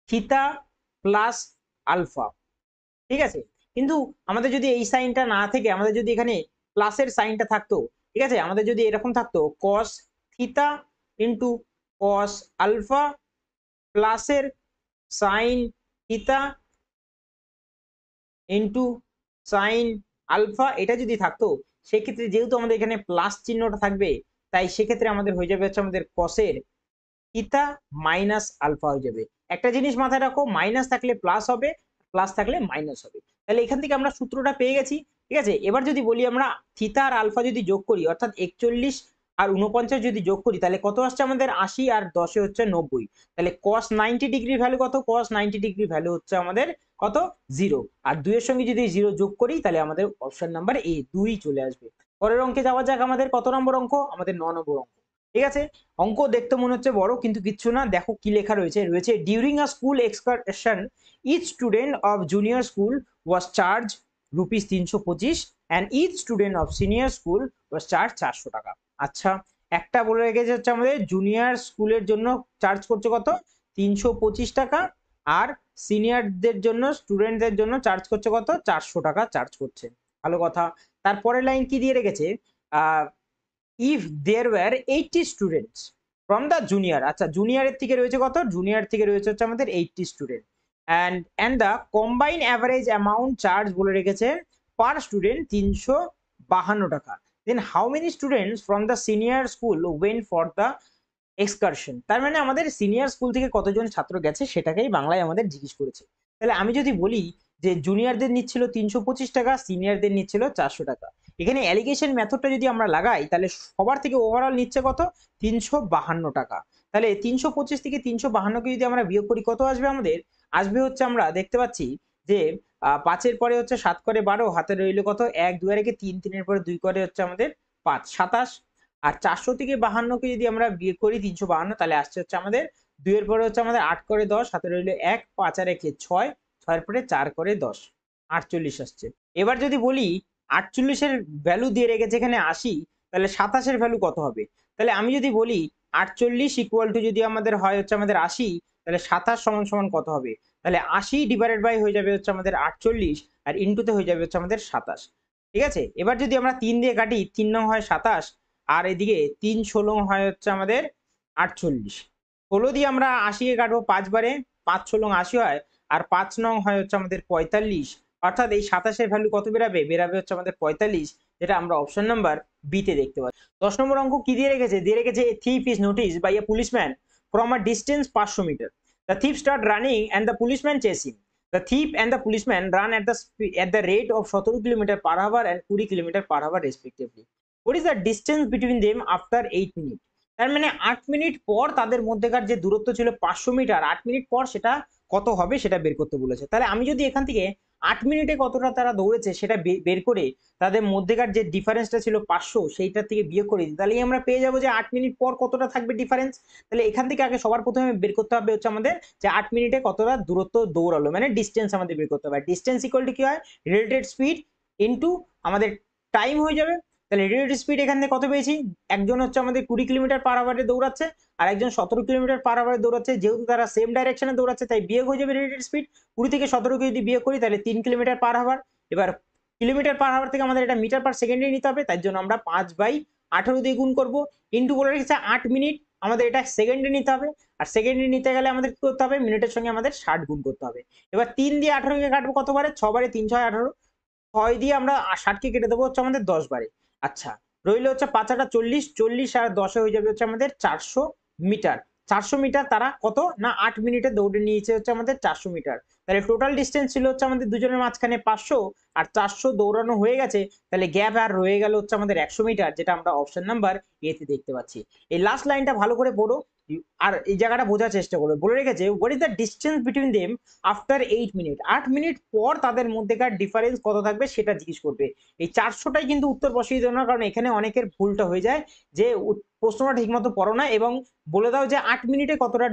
থিটা প্লাস আলফা, ঠিক আছে। কিন্তু আমাদের যদি এই সাইনটা না থেকে আমাদের যদি এখানে প্লাসের সাইনটা থাকতো, ঠিক আছে, আমাদের যদি এরকম থাকতো cos theta into cos alpha প্লাসের sine theta into sine alpha, এটা যদি থাকতো, সেক্ষেত্রে যেহেতু আমাদের এখানে প্লাস চিহ্নটা থাকবে, তাই সেক্ষেত্রে আমাদের হয়ে যাবে হচ্ছে আমাদের কসের থিটা মাইনাস আলফা হয়ে যাবে। একটা জিনিস মাথায় রাখো, মাইনাস থাকলে প্লাস হবে, প্লাস থাকলে মাইনাস হবে। তাহলে এখান থেকে আমরা সূত্রটা পেয়ে গেছি, ঠিক আছে। এবার যদি বলি আমরা থিটা আর আলফা যদি যোগ করি, অর্থাৎ 41 আর 49 যদি যোগ করি, তাহলে কত আসছে আমাদের 80, আর 10 হচ্ছে 90। তাহলে cos 90 ডিগ্রি ভ্যালু কত, cos 90 ডিগ্রি ভ্যালু হচ্ছে আমাদের কত 0, আর 2 এর সঙ্গে যদি 0 যোগ করি, তাহলে আমাদের অপশন নাম্বার এ 2 চলে আসবে। পরের অঙ্কে যাওয়া যাক, আমাদের কত নম্বর অঙ্ক, আমাদের 9 নম্বর অঙ্ক, ঠিক আছে। অঙ্ক দেখতে মনে হচ্ছে বড়, কিন্তু কিচ্ছু না, দেখো কি লেখা রয়েছে, during a school excursion each student of junior school was charge rupees 325 and each student of senior school was charge 400 টাকা। আচ্ছা, একটা বলে রেখেছে হচ্ছে আমাদের জুনিয়র স্কুলের জন্য চার্জ করছে কত 325 টাকা, আর সিনিয়রদের জন্য স্টুডেন্টদের জন্য চার্জ করছে কত 400 টাকা চার্জ করছে। ভালো কথা। তারপরের লাইন কি দিয়ে রেখেছে, if there were 80 students from the junior, আচ্ছা জুনিয়রের থেকে রয়েছে কত, জুনিয়র থেকে রয়েছে হচ্ছে আমাদের 80 student, and the combined average amount charge বলে রেখেছে পার স্টুডেন্ট 352 টাকা। then how many students from the senior school went for the excursion, তার মানে আমাদের সিনিয়র স্কুল থেকে কতজন ছাত্র গেছে সেটাকেই বাংলায় আমাদের জিজ্ঞেস করেছে। তাহলে আমি যদি বলি যে জুনিয়রদের নিচ্ছিল 325 টাকা, সিনিয়রদের নিচ্ছিল 400 টাকা, এখানে অ্যালিগেশন মেথডটা যদি আমরা লাগাই, তাহলে সবার থেকে ওভারঅল নিচ্ছে কত 352 টাকা। তাহলে 325 থেকে 352 কে যদি আমরা বিয়োগ করি, কত আসবে আমাদের, আসবে হচ্ছে আমরা দেখতে পাচ্ছি যে 5 পরে হচ্ছে 7 করে 12, হাতে রইল কত 1 2 রেখে 3 3 পরে 2 করে হচ্ছে আমাদের 5 27, আর 400 থেকে 52 কে যদি আমরা বিয়োগ করি 352, তাহলে আসছে হচ্ছে আমাদের 2 এর পরে হচ্ছে আমাদের 8 করে 10, হাতে রইল 1 5 আর 1 6, 6 এর পরে 4 করে 10, 48 আসছে। এবার যদি বলি 48 এর ভ্যালু দিয়ে রেখেছে এখানে 80, তাহলে 27 এর ভ্যালু কত হবে? তাহলে আমি যদি বলি 48 ইকুয়াল টু যদি আমাদের হয় হচ্ছে আমাদের 80, তাহলে 27 সমান সমান কত হবে? তাহলে 80 ডিভাইডেড বাই হয়ে যাবে হচ্ছে আমাদের 48, আর ইনটুতে হয়ে যাবে হচ্ছে আমাদের 27, ঠিক আছে। এবার যদি আমরা 3 দিয়ে কাটি, 3 নং হয় 27, আর এদিকে 3 16 হয় হচ্ছে আমাদের 48, 16 দিয়ে আমরা 80 কে কাটবো 5 বারে, 5 16 80 হয়, আর 5 নং হয় হচ্ছে আমাদের 45, অর্থাৎ এই 27 এর ভ্যালু কত বেরাবে, বেরাবে হচ্ছে আমাদের 45, যেটা আমরা অপশন নাম্বার বি তে দেখতে পাচ্ছি। 10 নম্বর অঙ্ক কি দিয়ে রেখেছে, দিয়ে রেখেছে a thief is noticed by a policeman from a distance 500 metre, the thief start running and the policeman chase him, the thief and the policeman run at the rate of 17 kilometre per hour and 20 kilometre per hour respectively, what is the distance between them after 8 minutes, তার মানে 8 minute পর তাদের মধ্যেকার যে দূরত্ব ছিল 500 metre, 8 minute পর সেটা কত হবে সেটা বের করতে বলেছে। তাহলে আমি যদি এখান থেকে 8 মিনিটে কতটা তারা দৌড়েছে সেটা বের করে তাদের মধ্যেকার যে ডিফারেন্সটা ছিল 500, সেইটার থেকে বিয়োগ করে দিই, তাহলে আমরা পেয়ে যাবো যে 8 মিনিট পর কতটা থাকবে ডিফারেন্স। তাহলে এখান থেকে আগে সবার প্রথমে বের করতে হবে হচ্ছে আমাদের যে 8 মিনিটে কতটা দূরত্ব দৌড়ালো, মানে ডিস্টেন্স আমাদের বের করতে হবে। ডিস্টেন্স ইকুয়াল টু কি হয়, রিলেটেড স্পিড ইনটু আমাদের টাইম হয়ে যাবে। তাহলে রেডিয়েটেড স্পিড এখান থেকে কত পেয়েছি, একজন হচ্ছে আমাদের 20 কিলোমিটার পার আওয়ারে দৌড়াচ্ছে আর একজন 17 কিলোমিটার পার আওয়ারে দৌড়াচ্ছে, যেহেতু তারা সেম ডাইরেকশনে দৌড়াচ্ছে তাই বিয়োগ হয়ে যাবে রেডিয়েটেড স্পিড। 20 থেকে 17কে যদি বিয়োগ করি তাহলে 3 কিলোমিটার পার আওয়ার। এবার কিলোমিটার পার আওয়ার থেকে আমাদের এটা মিটার পার সেকেন্ডে নিতে হবে, তাই জন্য আমরা 5/18 দিয়ে গুণ করবো, ইন্টু বলে রেখেছে 8 মিনিট, আমাদের এটা সেকেন্ডে নিতে হবে, আর সেকেন্ডে নিতে গেলে আমাদের কি করতে হবে, মিনিটের সঙ্গে আমাদের 60 গুণ করতে হবে। এবার 3 দিয়ে 18কে কাটবো কতবারে, 6 বারে 3 6 18, 6 দিয়ে আমরা 60কে কেটে দেবো হচ্ছে আমাদের 10 বারে। আচ্ছা রইলো হচ্ছে 5 × 40, 40 আর 10 হয়ে যাবে হচ্ছে আমাদের 400 মিটার। 400 মিটার তারা কত না 8 মিনিটে দৌড়ে নিয়েছে হচ্ছে আমাদের 400 মিটার। তাহলে টোটাল ডিস্টেন্স ছিল হচ্ছে আমাদের দুজনের মাঝখানে 500 আর 400 দৌড়ানো হয়ে গেছে, তাহলে গ্যাপ আর রয়ে গেল হচ্ছে আমাদের 100 মিটার, যেটা আমরা অপশন নাম্বার এ তে দেখতে পাচ্ছি। এই লাস্ট লাইনটা ভালো করে পড়ো আর এই জায়গাটা বোঝার চেষ্টা করবে। বলে রেখেছে what is the distance between them after 8 minute, 8 minute পর তাদের মধ্যেকার ডিফারেন্স কত থাকবে সেটা জিজ্ঞেস করবে। এই 400টাই কিন্তু উত্তর বসিয়ে দেওয়া না, কারণ এখানে অনেকের ভুলটা হয়ে যায় যে প্রশ্নটা ঠিকমতো পড়ো না এবং বলে দাও যে 8 মিনিটে কতটা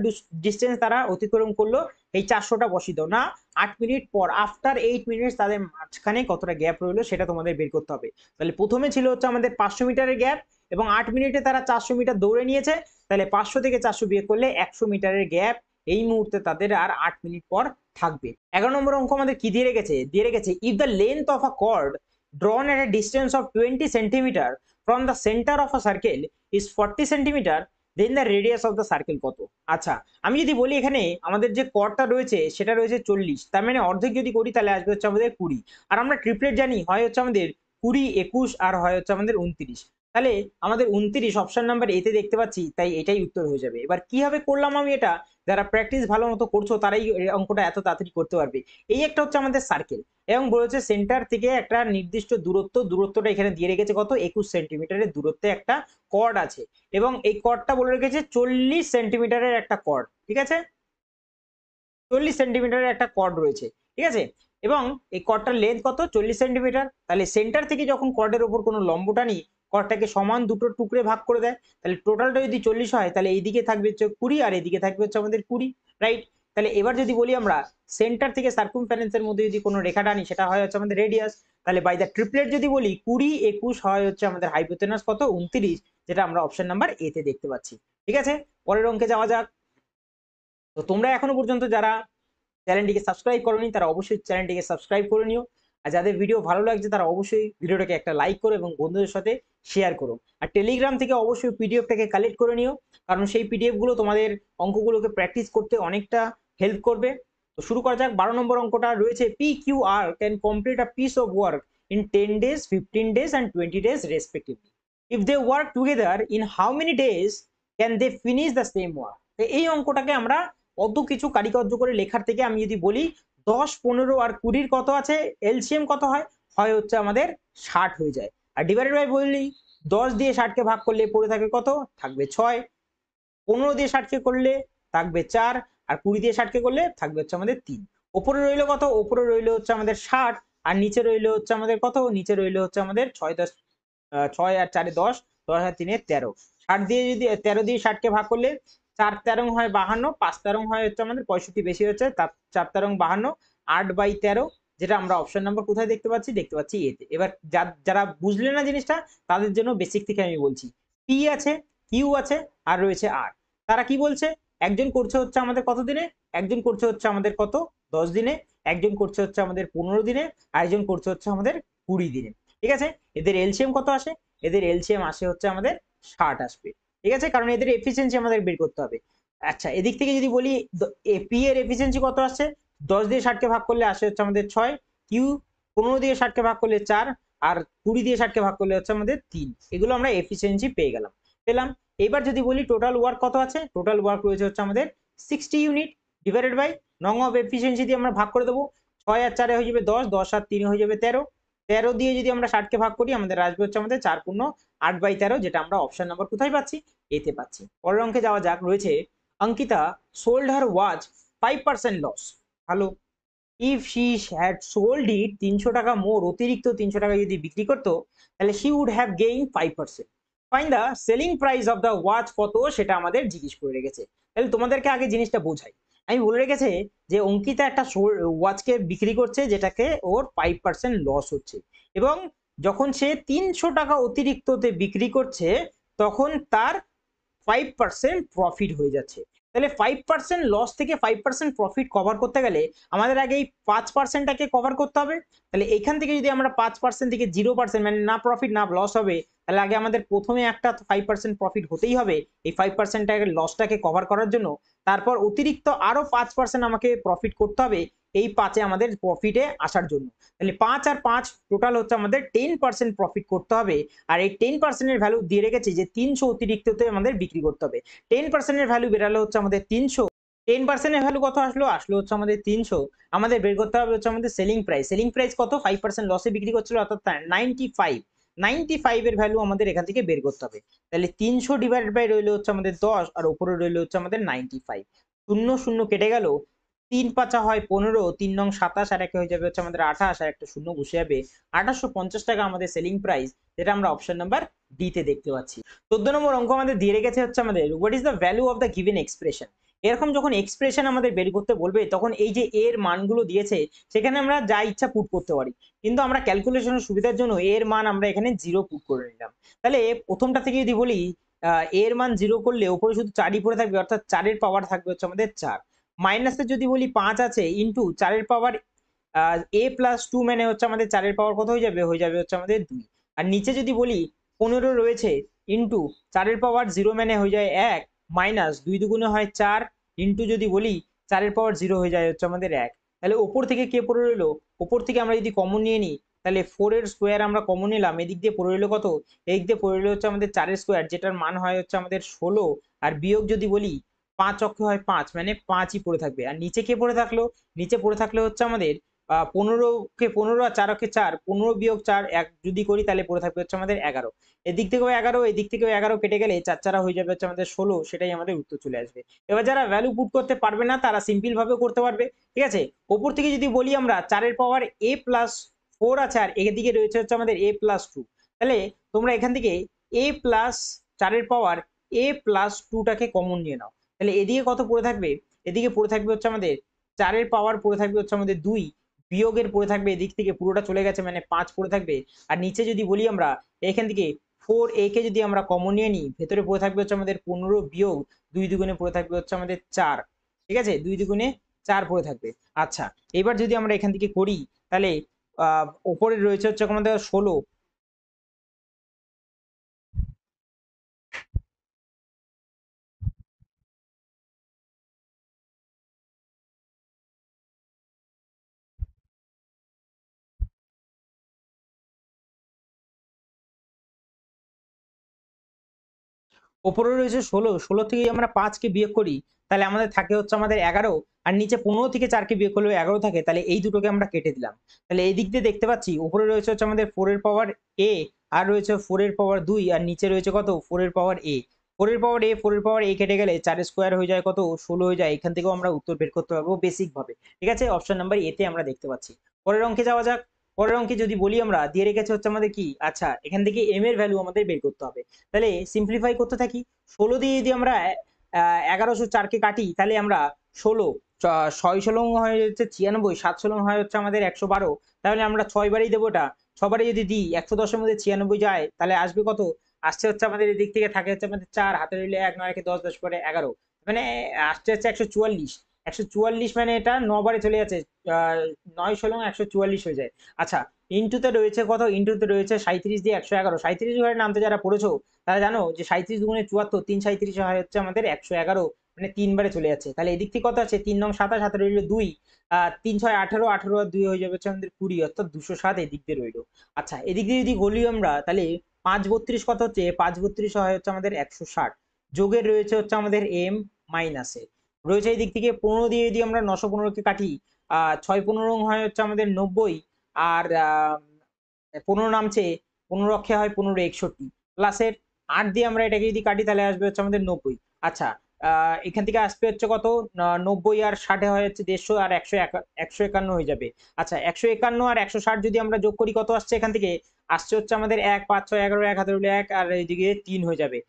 ডিস্টেন্স তারা অতিক্রম করলো, এই 400টা বসিয়ে দাও না, 8 মিনিট পর আফটার 8 মিনিট তাদের মাঝখানে কতটা গ্যাপ রইলো সেটা তোমাদের বের করতে হবে। তাহলে প্রথমে ছিল হচ্ছে আমাদের 500 মিটারের গ্যাপ এবং 8 মিনিটে তারা 400 মিটার দৌড়ে নিয়েছে, তাহলে 500 থেকে 400 বিয়োগ করলে 100 মিটারের গ্যাপ এই মুহূর্তে তাদের আর 8 মিনিট পর থাকবে। 11 নম্বর অঙ্ক আমাদের কি দিয়ে রেখেছে if the length of a chord drawn at a distance of 20 centimeter from the center of a circle is 40 centimeter, then the radius of the circle কত। আচ্ছা আমি যদি বলি এখানে আমাদের যে কর্ডটা রয়েছে সেটা রয়েছে 40, তার মানে অর্ধেক যদি করি তাহলে আসবে হচ্ছে আমাদের 20, আর আমরা ট্রিপলেট জানি হয় হচ্ছে আমাদের 20 21 আর হয় হচ্ছে আমাদের 29, তাহলে আমাদের 29 অপশন নাম্বার এতে দেখতে পাচ্ছি, তাই এটাই উত্তর হয়ে যাবে। এবার কিভাবে করলাম আমি এটা, যারা প্র্যাকটিস ভালো মতো করছো তারাই অঙ্কটা এত তাড়াতাড়ি করতে পারবে। এই একটা হচ্ছে আমাদের সার্কেল এবং বলেছে সেন্টার থেকে একটা নির্দিষ্ট দূরত্বটা এখানে দিয়ে রেখেছে কত 21 সেন্টিমিটারের দূরত্বে একটা কর্ড আছে এবং এই কর্ডটা বলে রেখেছে 40 সেন্টিমিটারের একটা কর্ড, ঠিক আছে 40 সেন্টিমিটারের একটা কর্ড রয়েছে, ঠিক আছে, এবং এই কর্ডটার লেন্থ কত 40 সেন্টিমিটার। তাহলে সেন্টার থেকে যখন কর্ডের উপর কোনো লম্ব টানি কর্ডটাকে সমান দুটো টুকরে ভাগ করে দেয়, তাহলে টোটালটা যদি 40 হয় তাহলে এইদিকে থাকবে হচ্ছে 20 আর এইদিকে থাকবে হচ্ছে আমাদের 20, রাইট। তাহলে এবার যদি বলি আমরা সেন্টার থেকে সার্কুমফারেন্সের মধ্যে যদি কোনো রেখা টানি সেটা হয় হচ্ছে আমাদের রেডিয়াস, তাহলে বাই দ্য ট্রিপলেট যদি বলি 20 21 হয় হচ্ছে আমাদের হাইপোটেনাস কত 29, যেটা আমরা অপশন নাম্বার এ তে দেখতে পাচ্ছি। ঠিক আছে, পরের অঙ্কে যাওয়া যাক। তো তোমরা এখনো পর্যন্ত যারা চ্যানেলটিকে সাবস্ক্রাইব করোনি তারা অবশ্যই চ্যানেলটিকে সাবস্ক্রাইব করে নিও, আর যাদের ভিডিও ভালো লাগছে তারা অবশ্যই ভিডিওটাকে একটা লাইক করো এবং বন্ধুদের সাথে শেয়ার করো, আর টেলিগ্রাম থেকে অবশ্যই পিডিএফটাকে কালেক্ট করে নিও, কারণ সেই পিডিএফ গুলো তোমাদের অঙ্কগুলোকে প্র্যাকটিস করতে অনেকটা হেল্প করবে। তো শুরু করা যাক। 12 নম্বর অঙ্কটা রয়েছে PQR can complete a piece of work in 10 days 15 days and 20 days respectively. If they work together in how many days can they finish the same work? এই অঙ্কটাকে আমরা অত কিছু কারিকার্য করে লেখার থেকে আমি যদি বলি 10 15 আর 20 কত আছে এলসিএম কত হয়, হয় হচ্ছে আমাদের 60 হয়ে যায়, আর ডিভাইডেড বাই বললি 10 দিয়ে 60কে ভাগ করলে পড়ে থাকে কত থাকবে 6, 15 দিয়ে 60কে করলে থাকবে 4 আর 20 দিয়ে 60কে করলে থাকবে হচ্ছে আমাদের 3। ওপরে রইলো কত, ওপরে রইলো হচ্ছে আমাদের 60 আর নিচে রইলো হচ্ছে আমাদের কত, নিচে রইলো হচ্ছে আমাদের 6 10 6 আর 4 10, 10 আর 3 13, 60 দিয়ে যদি 13 দিয়ে 60কে ভাগ করলে 4 13 হয় 52, 5 13 হয় হচ্ছে আমাদের 65, বেশি হচ্ছে 4 13 52, 8/13, যেটা আমরা অপশন নাম্বার কোথায় দেখতে পাচ্ছি এতে। এবার যারা বুঝলে না জিনিসটা তাদের জন্য বেসিক থেকে আমি বলছি, পি আছে কিউ আছে আর রয়েছে আর, তারা কি বলছে একজন করছে হচ্ছে আমাদের কত দিনে, একজন করছে হচ্ছে আমাদের কত 10 দিনে, একজন করছে হচ্ছে আমাদের 15 দিনে, আর একজন করছে হচ্ছে আমাদের 20 দিনে, ঠিক আছে। এদের এলসিএম কত আসে, এদের এলসিএম আসে হচ্ছে আমাদের 60 আসবে, ঠিক আছে, কারণ এদের এফিসিয়েন্সি আমাদের বের করতে হবে। আচ্ছা এদিক থেকে যদি বলি পি এর এফিসিয়েন্সি কত আসছে, 10 দিয়ে 60কে ভাগ করলে আসে হচ্ছে আমাদের 6, কিউ 15 দিয়ে 60কে ভাগ করলে 4 আর 20 দিয়ে 60কে ভাগ করলে হচ্ছে আমাদের 3, এগুলো আমরা এফিসিয়েন্সি পেলাম। এবার যদি বলি টোটাল ওয়ার্ক কত আছে, টোটাল ওয়ার্ক রয়েছে হচ্ছে আমাদের 60 ইউনিট, ডিভাইডেড বাই নং অফ এফিসিয়েন্সি দিয়ে আমরা ভাগ করে দেবো, 6 আর 4 হয়ে যাবে 10, 10 আর 3 হয়ে যাবে 13, 13 দিয়ে যদি আমরা 60কে ভাগ করি আমাদের আসবে হচ্ছে আমাদের 4 পূর্ণ 8/13, যেটা আমরা অপশন নাম্বার কোথায় পাচ্ছি এতে পাচ্ছি। পরের অঙ্কে যাওয়া যাক। রয়েছে অঙ্কিতা সোল্ড হার ওয়াচ 5% লস, ভালো, ইফ শি হ্যাড সোল্ড ইট 300 টাকা মোর, অতিরিক্ত 300 টাকা যদি বিক্রি করতো তাহলে she would have gain 5%, find the selling price of the watch কত সেটা আমাদের জিজ্ঞেস করে রেখেছে। তাহলে তোমাদেরকে আগে জিনিসটা বোঝাই, আমি বলে রেখেছে যে অঙ্কিতা একটা ওয়াচকে বিক্রি করছে যেটাকে ওর 5% লস হচ্ছে এবং যখন সে 300 টাকা অতিরিক্ততে বিক্রি করছে তখন তার 5% প্রফিট হয়ে যাচ্ছে। তাহলে 5% লস থেকে 5% প্রফিট কভার করতে গেলে আমাদের আগে এই 5%টাকে কভার করতে হবে। তাহলে এখান থেকে যদি আমরা 5% থেকে 0% মানে না প্রফিট না লস হবে, তাহলে আগে আমাদের প্রথমে একটা 5% প্রফিট হতেই হবে এই 5% টাকে লসটাকে কভার করার জন্য। তারপর অতিরিক্ত আরো 5% আমাকে প্রফিট করতে হবে এই 5-এ আমাদের প্রফিটে আসার জন্য। তাহলে 5 আর 5 টোটাল হচ্ছে আমাদের 10% প্রফিট করতে হবে। আর এই 10% এর ভ্যালু দিয়ে রেখেছি যে 300 অতিরিক্ততে আমাদের বিক্রি করতে হবে। 10% এর ভ্যালু বেরালো হচ্ছে আমাদের 300। 10% এর ভ্যালু কত আসলো? আসলো হচ্ছে আমাদের 300। আমাদের বের করতে হবে হচ্ছে আমাদের সেলিং প্রাইস। সেলিং প্রাইস কত? 5% লসে বিক্রি করছিল অর্থাৎ 95। 95 এর ভ্যালু আমাদের এখান থেকে বের করতে হবে। তাহলে 300 ডিভাইডেড বাই রইলো হচ্ছে আমাদের 10 আর উপরে রইলো হচ্ছে আমাদের 95। শূন্য শূন্য কেটে গেল। 3 পাঁচা হয় 15, 3 নং 27 আর একে হয়ে যাবে হচ্ছে আমাদের 28 আর একটা শূন্য বসে যাবে। 2850 টাকা আমাদের সেলিং প্রাইস, যেটা আমরা অপশন নাম্বার ডি তে দেখতে পাচ্ছি। 14 নম্বর অঙ্ক আমাদের দিয়ে রেখেছে হচ্ছে আমাদের what is the value of the given expression. এরকম যখন এক্সপ্রেশন আমাদের বের করতে বলবে তখন এই যে এর মানগুলো দিয়েছে সেখানে আমরা যা ইচ্ছা পুট করতে পারি, কিন্তু আমরা ক্যালকুলেশনের সুবিধার জন্য এর মান আমরা এখানে 0 পুট করে নিলাম। তাহলে প্রথমটা থেকে যদি বলি এর মান 0 করলে উপরে শুধু 4ই পড়ে থাকবে, অর্থাৎ 4 এর পাওয়ার থাকবে হচ্ছে আমাদের 4। মাইনাসে যদি বলি 5 আছে ইন্টু 4 এর পাওয়ার a প্লাস 2 মানে হচ্ছে আমাদের 4 এর পাওয়ার কত হয়ে যাবে? হয়ে যাবে হচ্ছে আমাদের 2। আর নিচে যদি বলি 15 রয়েছে ইন্টু 4 এর পাওয়ার 0 মানে হয়ে যায় 1, মাইনাস 2 দুগুণে হয় 4, ইন্টু যদি বলি 4 এর পাওয়ার 0 হয়ে যায় হচ্ছে আমাদের 1। তাহলে ওপর থেকে কে পড়ে রইলো? ওপর থেকে আমরা যদি কমন নিয়ে নিই তাহলে 4 এর স্কোয়ার আমরা কমন নিলাম, এদিক দিয়ে পড়ে রইলো কত? এদিক দিয়ে পড়ে রইলো হচ্ছে আমাদের 4 এর স্কোয়ার, যেটার মান হয় হচ্ছে আমাদের 16। আর বিয়োগ যদি বলি 5 অক্ষে হয় 5 মানে 5ই পড়ে থাকবে। আর নিচে কে পড়ে থাকলো? নিচে পড়ে থাকলে হচ্ছে আমাদের 15 কে 15 আর 4 অক্ষে 4, 15 বিয়োগ 4 এক যদি করি তাহলে পড়ে থাকবে হচ্ছে আমাদের 11। এদিক থেকেও 11, এদিক থেকেও 11 কেটে গেলে 4 4 হয়ে যাবে হচ্ছে আমাদের 16, সেটাই আমাদের উত্তর চলে আসবে। এবার যারা ভ্যালু পুট করতে পারবে না তারা সিম্পল ভাবেও করতে পারবে, ঠিক আছে। ওপর থেকে যদি বলি আমরা 4 এর পাওয়ার a প্লাস 4 আছে আর এদিকে রয়েছে হচ্ছে আমাদের a প্লাস 2, তাহলে তোমরা এখান থেকে a প্লাস 4 এর পাওয়ার a প্লাস 2টাকে কমন নিয়ে নাও। তাহলে এদিকে কত পড়ে থাকবে? এদিকে পড়ে থাকবে হচ্ছে আমাদের 4 এর পাওয়ার পড়ে থাকবে হচ্ছে আমাদের 2, বিয়োগের পড়ে থাকবে এদিক থেকে পুরোটা চলে গেছে মানে 5 পড়ে থাকবে। আর নিচে যদি বলি আমরা এখান থেকে 4a কে যদি আমরা কমন নিয়ে নিই ভেতরে পড়ে থাকবে হচ্ছে আমাদের 15 বিয়োগ 2 দুগুণে পড়ে থাকবে হচ্ছে আমাদের 4, ঠিক আছে, 2 দুগুণে 4 পড়ে থাকবে। আচ্ছা, এবার যদি আমরা এখান থেকে করি তাহলে ওপরে রয়েছে হচ্ছে আমাদের 16। ওপরে রয়েছে 16, 16 থেকে যদি আমরা 5 কে বিয়োগ করি তাহলে আমাদের থাকে হচ্ছে আমাদের 11। আর নিচে 15 থেকে 4 কে বিয়োগ করলে 11 থাকে, তাহলে এই দুটোকে আমরা কেটে দিলাম। তাহলে এই দিক দিয়ে দেখতে পাচ্ছি উপরে রয়েছে হচ্ছে আমাদের 4 এর পাওয়ার a আর রয়েছে 4 এর পাওয়ার 2 আর নিচে রয়েছে কত? 4 এর পাওয়ার a। 4 এর পাওয়ার a 4 এর পাওয়ার a কেটে গেলে 4 স্কোয়ার হয়ে যায় কত? 16 হয়ে যায়। এখান থেকেও আমরা উত্তর বের করতে পারবো বেসিক ভাবে, ঠিক আছে। অপশন নাম্বার এ তে আমরা দেখতে পাচ্ছি। পরের অঙ্কে যাওয়া যাক। পরের অঙ্কে যদি বলি আমরা দিয়ে রেখেছে হচ্ছে আমাদের কি, আচ্ছা এখান থেকে m এর ভ্যালু আমাদের বের করতে হবে। তাহলে সিম্পলিফাই করতে থাকি। 16 দিয়ে যদি আমরা 1104 কে কাটি তাহলে আমরা 16 6 ষোলং হয় হচ্ছে 96, 7 ষোলং হয় হচ্ছে আমাদের 112। তাহলে আমরা 6 বারেই দেবো ওটা। 6 বারে যদি দিই 110 এর মধ্যে 96 যায় তাহলে আসবে কত? আসছে হচ্ছে আমাদের এদিক থেকে থাকে হচ্ছে আমাদের 4, হাতে রইলে 1, 9 কে 10, 10 পরে 11, মানে আসছে হচ্ছে 144। 144 মানে এটা 9 বারে চলে যাচ্ছে, 9 ষোলং 144 হয়ে যায়। আচ্ছা, ইন্টুতে রয়েছে কত? ইন্টুতে রয়েছে 37 দিয়ে 111। 37 ঘরে নামতে যারা পড়েছো তারা জানো যে 37 দুগুণে 74, 3 37 হয় হচ্ছে আমাদের 111, মানে 3 বারে চলে যাচ্ছে। তাহলে এদিক থেকে কত আছে? 3 নং 27, হাতে রইল 2, 3 6 18, 18 আর 2 হয়ে যাবে হচ্ছে আমাদের 20, অর্থাৎ 207 এদিক দিয়ে রইলো। আচ্ছা, এদিক দিয়ে যদি বলি আমরা তাহলে 532 কত হচ্ছে? 532 হয় হচ্ছে আমাদের 160, যোগের রয়েছে হচ্ছে আমাদের m, মাইনাসে রয়েছে এই দিক থেকে 15 দিয়ে যদি আমরা 915 কে কাটি 6 15 হয় হচ্ছে আমাদের 90, আর 15 নামছে 15 অক্ষে হয় 15 61, প্লাসের 8 দিয়ে আমরা এটাকে যদি কাটি তাহলে আসবে হচ্ছে আমাদের 90। আচ্ছা, এখান থেকে আসবে হচ্ছে কত? 90 আর 60 হয় হচ্ছে 150 আর 151 হয়ে যাবে। আচ্ছা, 151 আর 160 যদি আমরা যোগ করি কত আসছে? এখান থেকে আসছে হচ্ছে আমাদের 1 5 6 11, 1 হাতে রইলো 1 আর এইদিকে 3 হয়ে যাবে।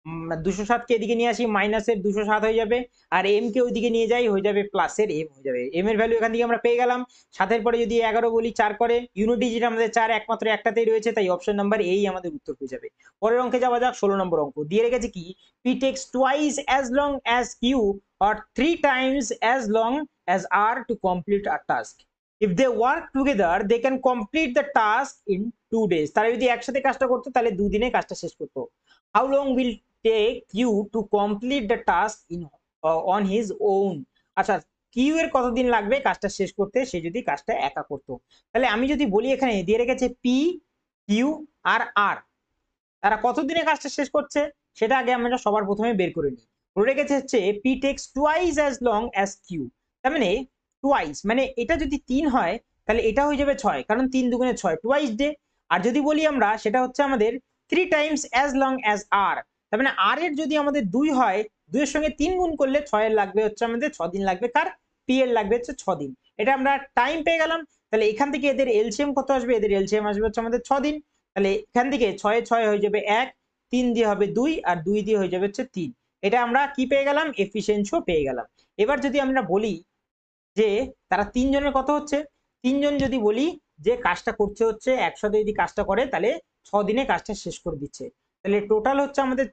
207 কে এদিকে নিয়ে আসি, মাইনাসের 207 হয়ে যাবে, আর এম কে ওইদিকে নিয়ে যাই, হয়ে যাবে প্লাসের এম হয়ে যাবে। এম এর ভ্যালু এখান থেকে আমরা পেয়ে গেলাম। 7-এর পরে যদি 11 বলি 4 করে, ইউনিট ডিজিট আমাদের 4 একমাত্র একটাতেই রয়েছে, তাই অপশন নাম্বার এই আমাদের উত্তর হয়ে যাবে। পরের অঙ্কে যাওয়া যাক। 16 নম্বর অঙ্ক দিয়ে রেখেছে কি, P takes twice as long as Q or 3 times as long as r to complete a task. If they work together they can complete the task in 2 days. তারা যদি একসাথে কাজটা করতো তাহলে 2 দিনে কাজটা শেষ করতো। How long will take you to complete the task on his own? আচ্ছা, কিউ এর কতদিন লাগবে কাজটা শেষ করতে, সে যদি কাজটা একা করতো। তাহলে আমি যদি বলি এখানে দিয়ে রেখেছে পি, কিউ আর আর, তারা কতদিনে কাজটা শেষ করছে সেটা আগে আমরা সবার প্রথমে বের করে নিই। বলে রেখেছে হচ্ছে P takes twice as long as Q, তার মানে টুয়াইস মানে এটা যদি 3 হয় তাহলে এটা হয়ে যাবে 6, কারণ 3 দুগুণে 6, টুয়াইস ডে। আর যদি বলি আমরা সেটা হচ্ছে আমাদের 3 টাইমস অ্যাজ লং অ্যাজ আর, তার মানে আর এর যদি আমাদের 2 হয়, 2 এর সঙ্গে 3 গুণ করলে 6 এর লাগবে হচ্ছে আমাদের 6 দিন লাগবে, কার পি এর লাগবে হচ্ছে 6 দিন। এটা আমরা টাইম পেয়ে গেলাম। তাহলে এখান থেকে এদের এলসিএম কত আসবে, এদের এলসিএম আসবে হচ্ছে আমাদের 6 দিন। তাহলে এখান থেকে 6 6 হয়ে যাবে 1, 3 দিয়ে হবে 2, আর 2 দিয়ে হয়ে যাবে হচ্ছে 3। এটা আমরা কি পেয়ে গেলাম, এফিসিয়েন্সিও পেয়ে গেলাম। এবার যদি আমরা বলি যে তারা 3 জনের কত হচ্ছে, 3 জন যদি বলি যে কাজটা করছে হচ্ছে একসাথে যদি কাজটা করে তাহলে 6 দিনে কাজটা শেষ করে দিচ্ছে। তাহলে টোটাল হচ্ছে আমাদের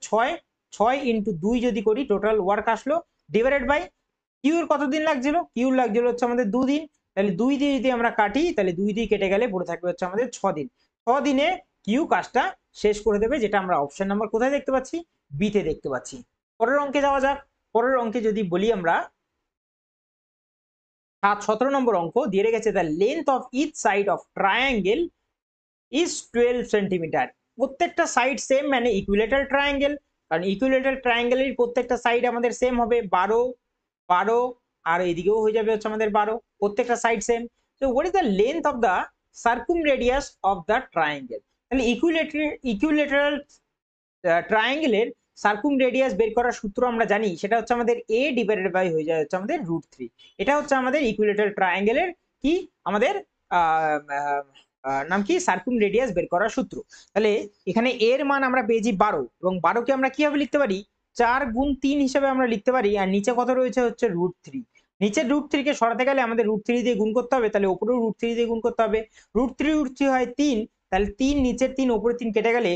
6 ইন্টু 2 যদি করি টোটাল ওয়ার্ক আসলো, ডিভাইডেড বাই কিউর কতদিন লাগছিল, কিউর লাগছিল হচ্ছে আমাদের 2 দিন। তাহলে 2 দিয়ে যদি আমরা কাটি তাহলে 2 দিয়ে কেটে গেলে পড়ে থাকবে হচ্ছে আমাদের 6 দিন। 6 দিনে কিউ কাজটা শেষ করে দেবে, যেটা আমরা অপশন নাম্বার কোথায় দেখতে পাচ্ছি, বিতে দেখতে পাচ্ছি। পরের অঙ্কে যাওয়া যাক। পরের অঙ্কে যদি বলি আমরা 17 নম্বর অঙ্ক দিয়ে রেখেছে the length of each side of triangle is 12 centimetre. প্রত্যেকটা সাইড সেম, মানে ইকুইলেটারাল ট্রায়াঙ্গেল, কারণ ইকুইলেটারাল ট্রায়াঙ্গেলের প্রত্যেকটা সাইড আমাদের সেম হবে 12 12, আর এইদিকেও হয়ে যাবে হচ্ছে আমাদের 12, প্রত্যেকটা side same. So what is the length of the circumradius of the triangle? তাহলে ইকুইলেটারাল ট্রায়াঙ্গেলের সার্কুমরেডিয়াস বের করার সূত্র আমরা জানি, সেটা হচ্ছে আমাদের a ডিভাইডেড বাই হয়ে যায় হচ্ছে আমাদের √3। এটা হচ্ছে আমাদের ইকুইলেটারাল ট্রায়াঙ্গেলের কি আমাদের নাম কি, সার্কুমরেডিয়াস বের করার সূত্র। তাহলে এখানে এর মান আমরা পেয়েছি 12, এবং 12 কে আমরা কিভাবে লিখতে পারি, 4 গুণ 3 হিসেবে আমরা লিখতে পারি। আর নিচে কত রয়েছে হচ্ছে √3, নিচের √3 কে সরাতে গেলে আমাদের √3 দিয়ে গুণ করতে হবে, তাহলে উপরেও √3 দিয়ে গুণ করতে হবে। √3 হয় 3, তাহলে 3 নিচের 3 উপরে 3 কেটে গেলে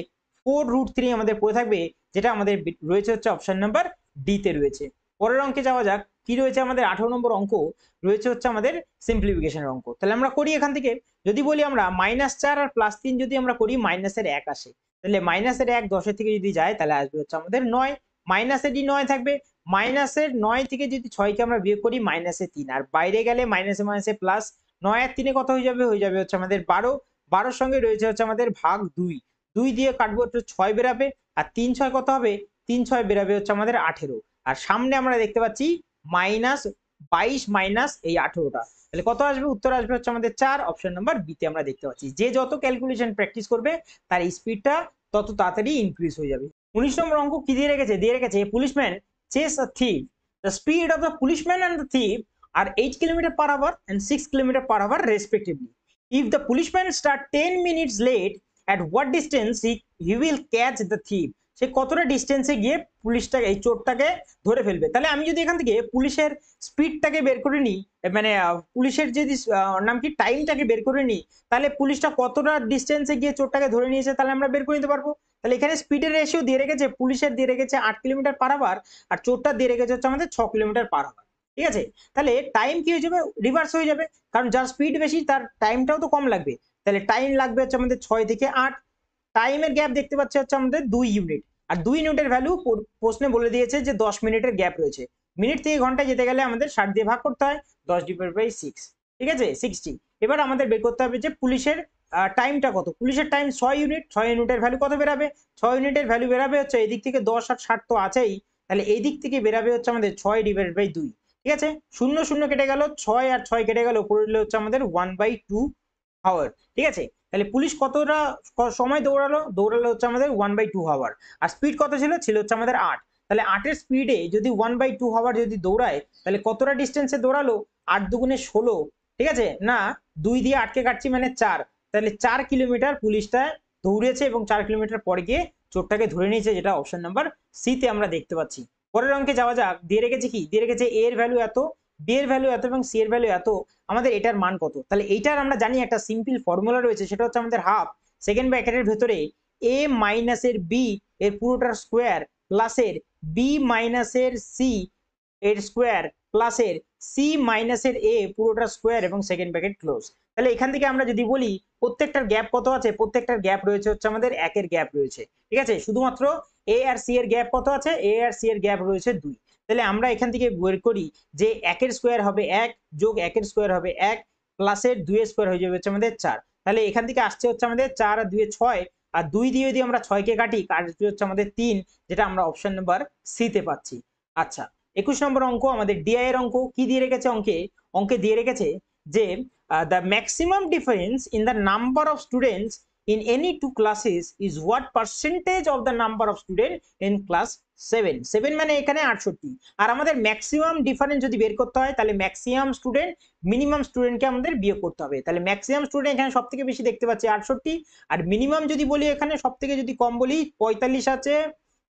4√3 আমাদের পড়ে থাকবে, যেটা আমাদের রয়েছে হচ্ছে অপশন নাম্বার ডি তে রয়েছে। পরের অঙ্কে যাওয়া যাক। কি রয়েছে আমাদের 18 নম্বর অঙ্ক রয়েছে হচ্ছে আমাদের সিম্পলিফিকেশনের অঙ্ক। তাহলে আমরা করি এখান থেকে, যদি বলি আমরা -4 আর +3 যদি আমরা করি মাইনাসের 1 আসে, তাহলে মাইনাসের 1 10 থেকে যদি যায় তাহলে আসবে হচ্ছে আমাদের 9, মাইনাসেরই 9 থাকবে। মাইনাসের 9 থেকে যদি 6 কে আমরা বিয়োগ করি -3, আর বাইরে গেলে মাইনাসে মাইনাসে প্লাস, 9 আর 3 কত হয়ে যাবে, হয়ে যাবে হচ্ছে আমাদের 12, 12 সঙ্গে রয়েছে হচ্ছে আমাদের ভাগ 2, 2 দিয়ে কাটবো একটু 6 বেরাবে, আর 3 6 কত হবে, 3 6 বেরাবে হচ্ছে আমাদের 18, আর সামনে আমরা দেখতে পাচ্ছি -22 মাইনাস এই 18টা, তাহলে কত আসবে, উত্তর আসবে হচ্ছে আমাদের 4, অপশন নাম্বার বি তে আমরা দেখতে পাচ্ছি। যে যত ক্যালকুলেশন প্র্যাকটিস করবে তার স্পিডটা তত তাড়াতাড়ি ইনক্রিজ হয়ে যাবে। 19 নম্বর অঙ্ক কি দিয়ে রেখেছে, দিয়ে রেখেছে policeman chase a thief, the speed of the policeman and the thief are 8 km/h and 6 km/h respectively. If the policeman start 10 minutes late, at what distance he will catch the thief? সে কতটা ডিস্টেন্সে গিয়ে পুলিশটাকে, এই চোরটাকে ধরে ফেলবে। তাহলে আমি যদি এখান থেকে পুলিশের স্পিডটাকে বের করে নিই, মানে পুলিশের যদি নাম কি টাইমটাকে বের করে নিই, তাহলে পুলিশটা কতটা ডিস্টেন্সে গিয়ে চোরটাকে ধরে নিয়েছে তাহলে আমরা বের করে নিতে পারবো। তাহলে এখানে স্পিডের রেশিও দিয়ে রেখেছে, পুলিশের দিয়ে রেখেছে 8 km/h, আর চোরটা দিয়ে রেখেছে হচ্ছে আমাদের 6 km/h। ঠিক আছে, তাহলে টাইম কি হয়ে যাবে, রিভার্স হয়ে যাবে, কারণ যার স্পিড বেশি তার টাইমটাও তো কম লাগবে। তাহলে টাইম লাগবে হচ্ছে আমাদের 6 থেকে 8, টাইমের গ্যাপ দেখতে পাচ্ছি হচ্ছে আমাদের 2 ইউনিট, আর 2 ইউনিটের ভ্যালু প্রশ্নে বলে দিয়েছে যে 10 মিনিটের গ্যাপ রয়েছে। মিনিট থেকে ঘন্টায় যেতে গেলে আমাদের 60 দিয়ে ভাগ করতে হয়, 10/6, ঠিক আছে 60। এবার আমাদের বের করতে হবে যে পুলিশের টাইমটা কত, পুলিশের টাইম 6 ইউনিট, 6 ইউনিটের ভ্যালু কত বেরাবে, 6 ইউনিটের ভ্যালু বেরাবে হচ্ছে এই দিক থেকে 10 আর 60 তো আছেই, তাহলে এই দিক থেকে বেরাবে হচ্ছে আমাদের 6/2, ঠিক আছে, 0 0 কেটে গেল, 6 আর 6 কেটে গেল, পড়লো হচ্ছে আমাদের 1/2 আওয়ার। ঠিক আছে, তাহলে পুলিশ কতটা সময় দৌড়ালো হচ্ছে আমাদের 1/2 আওয়ার, আর স্পিড কত ছিল, ছিল হচ্ছে আমাদের 8। তাহলে 8 এর স্পিডে যদি 1/2 আওয়ার যদি দৌড়ায় তাহলে কতটা ডিস্টেন্সে দৌড়ালো, 8 দুগুণে 16, ঠিক আছে না, 2 দিয়ে 8 কে কাটছি মানে 4, তাহলে 4 কিলোমিটার পুলিশটা দৌড়েছে এবং 4 কিলোমিটার পরে গিয়ে চোরটাকে ধরে নিয়েছে, যেটা অপশন নাম্বার সি তে আমরা দেখতে পাচ্ছি। পরের অঙ্কে যাওয়া যাক। দিয়ে রেখেছে কি, দিয়ে রেখেছে এ এর ভ্যালু এত, বি এর ভ্যালু এত এবং সি এর ভ্যালু এত, আমাদের এটার মান কত। তাহলে এইটার আমরা জানি একটা সিম্পল ফর্মুলা রয়েছে, সেটা হচ্ছে আমাদের হাফ সেকেন্ড ব্র্যাকেটের ভেতরে এ মাইনাসের বি এর পুরোটার স্কোয়ার প্লাসের বি মাইনাসের সি এর স্কোয়ার প্লাসের সি মাইনাসের এ পুরোটার স্কোয়ার এবং সেকেন্ড ব্র্যাকেট ক্লোজ। তাহলে এখান থেকে আমরা যদি বলি প্রত্যেকটার গ্যাপ কত আছে, প্রত্যেকটার গ্যাপ রয়েছে হচ্ছে আমাদের একের গ্যাপ রয়েছে, ঠিক আছে। শুধুমাত্র এ আর সি এর গ্যাপ কত আছে, এ আর সি এর গ্যাপ রয়েছে 2। তাহলে আমরা এখান থেকে বের করি যে একের স্কোয়ার হবে 1 যোগ একের স্কোয়ার হবে 1 প্লাসের 2 এর স্কোয়ার হয়ে যাবে হচ্ছে আমাদের 4। তাহলে এখান থেকে আসছে হচ্ছে আমাদের 4 আর 2 এ 6, আর 2 দিয়ে যদি আমরা 6 কে কাটি কাটবে হচ্ছে আমাদের 3, যেটা আমরা অপশন নাম্বার সি তে পাচ্ছি। আচ্ছা, 21 নম্বর অঙ্ক আমাদের ডিআই এর অঙ্ক। কি দিয়ে রেখেছে অঙ্কে, অঙ্কে দিয়ে রেখেছে যে the maximum difference in the number of students in any two classes is what percentage of the number of students in class 7 7 মানে এখানে 68, আর আমাদের ম্যাক্সিমাম ডিফারেন্স যদি বের করতে হয় তাহলে ম্যাক্সিমাম স্টুডেন্ট মিনিমাম স্টুডেন্টকে আমাদের বিয়োগ করতে হবে। তাহলে ম্যাক্সিমাম স্টুডেন্ট এখানে সব থেকে বেশি দেখতে পাচ্ছি 68, আর মিনিমাম যদি বলি এখানে সব থেকে যদি কম বলি 45 আছে,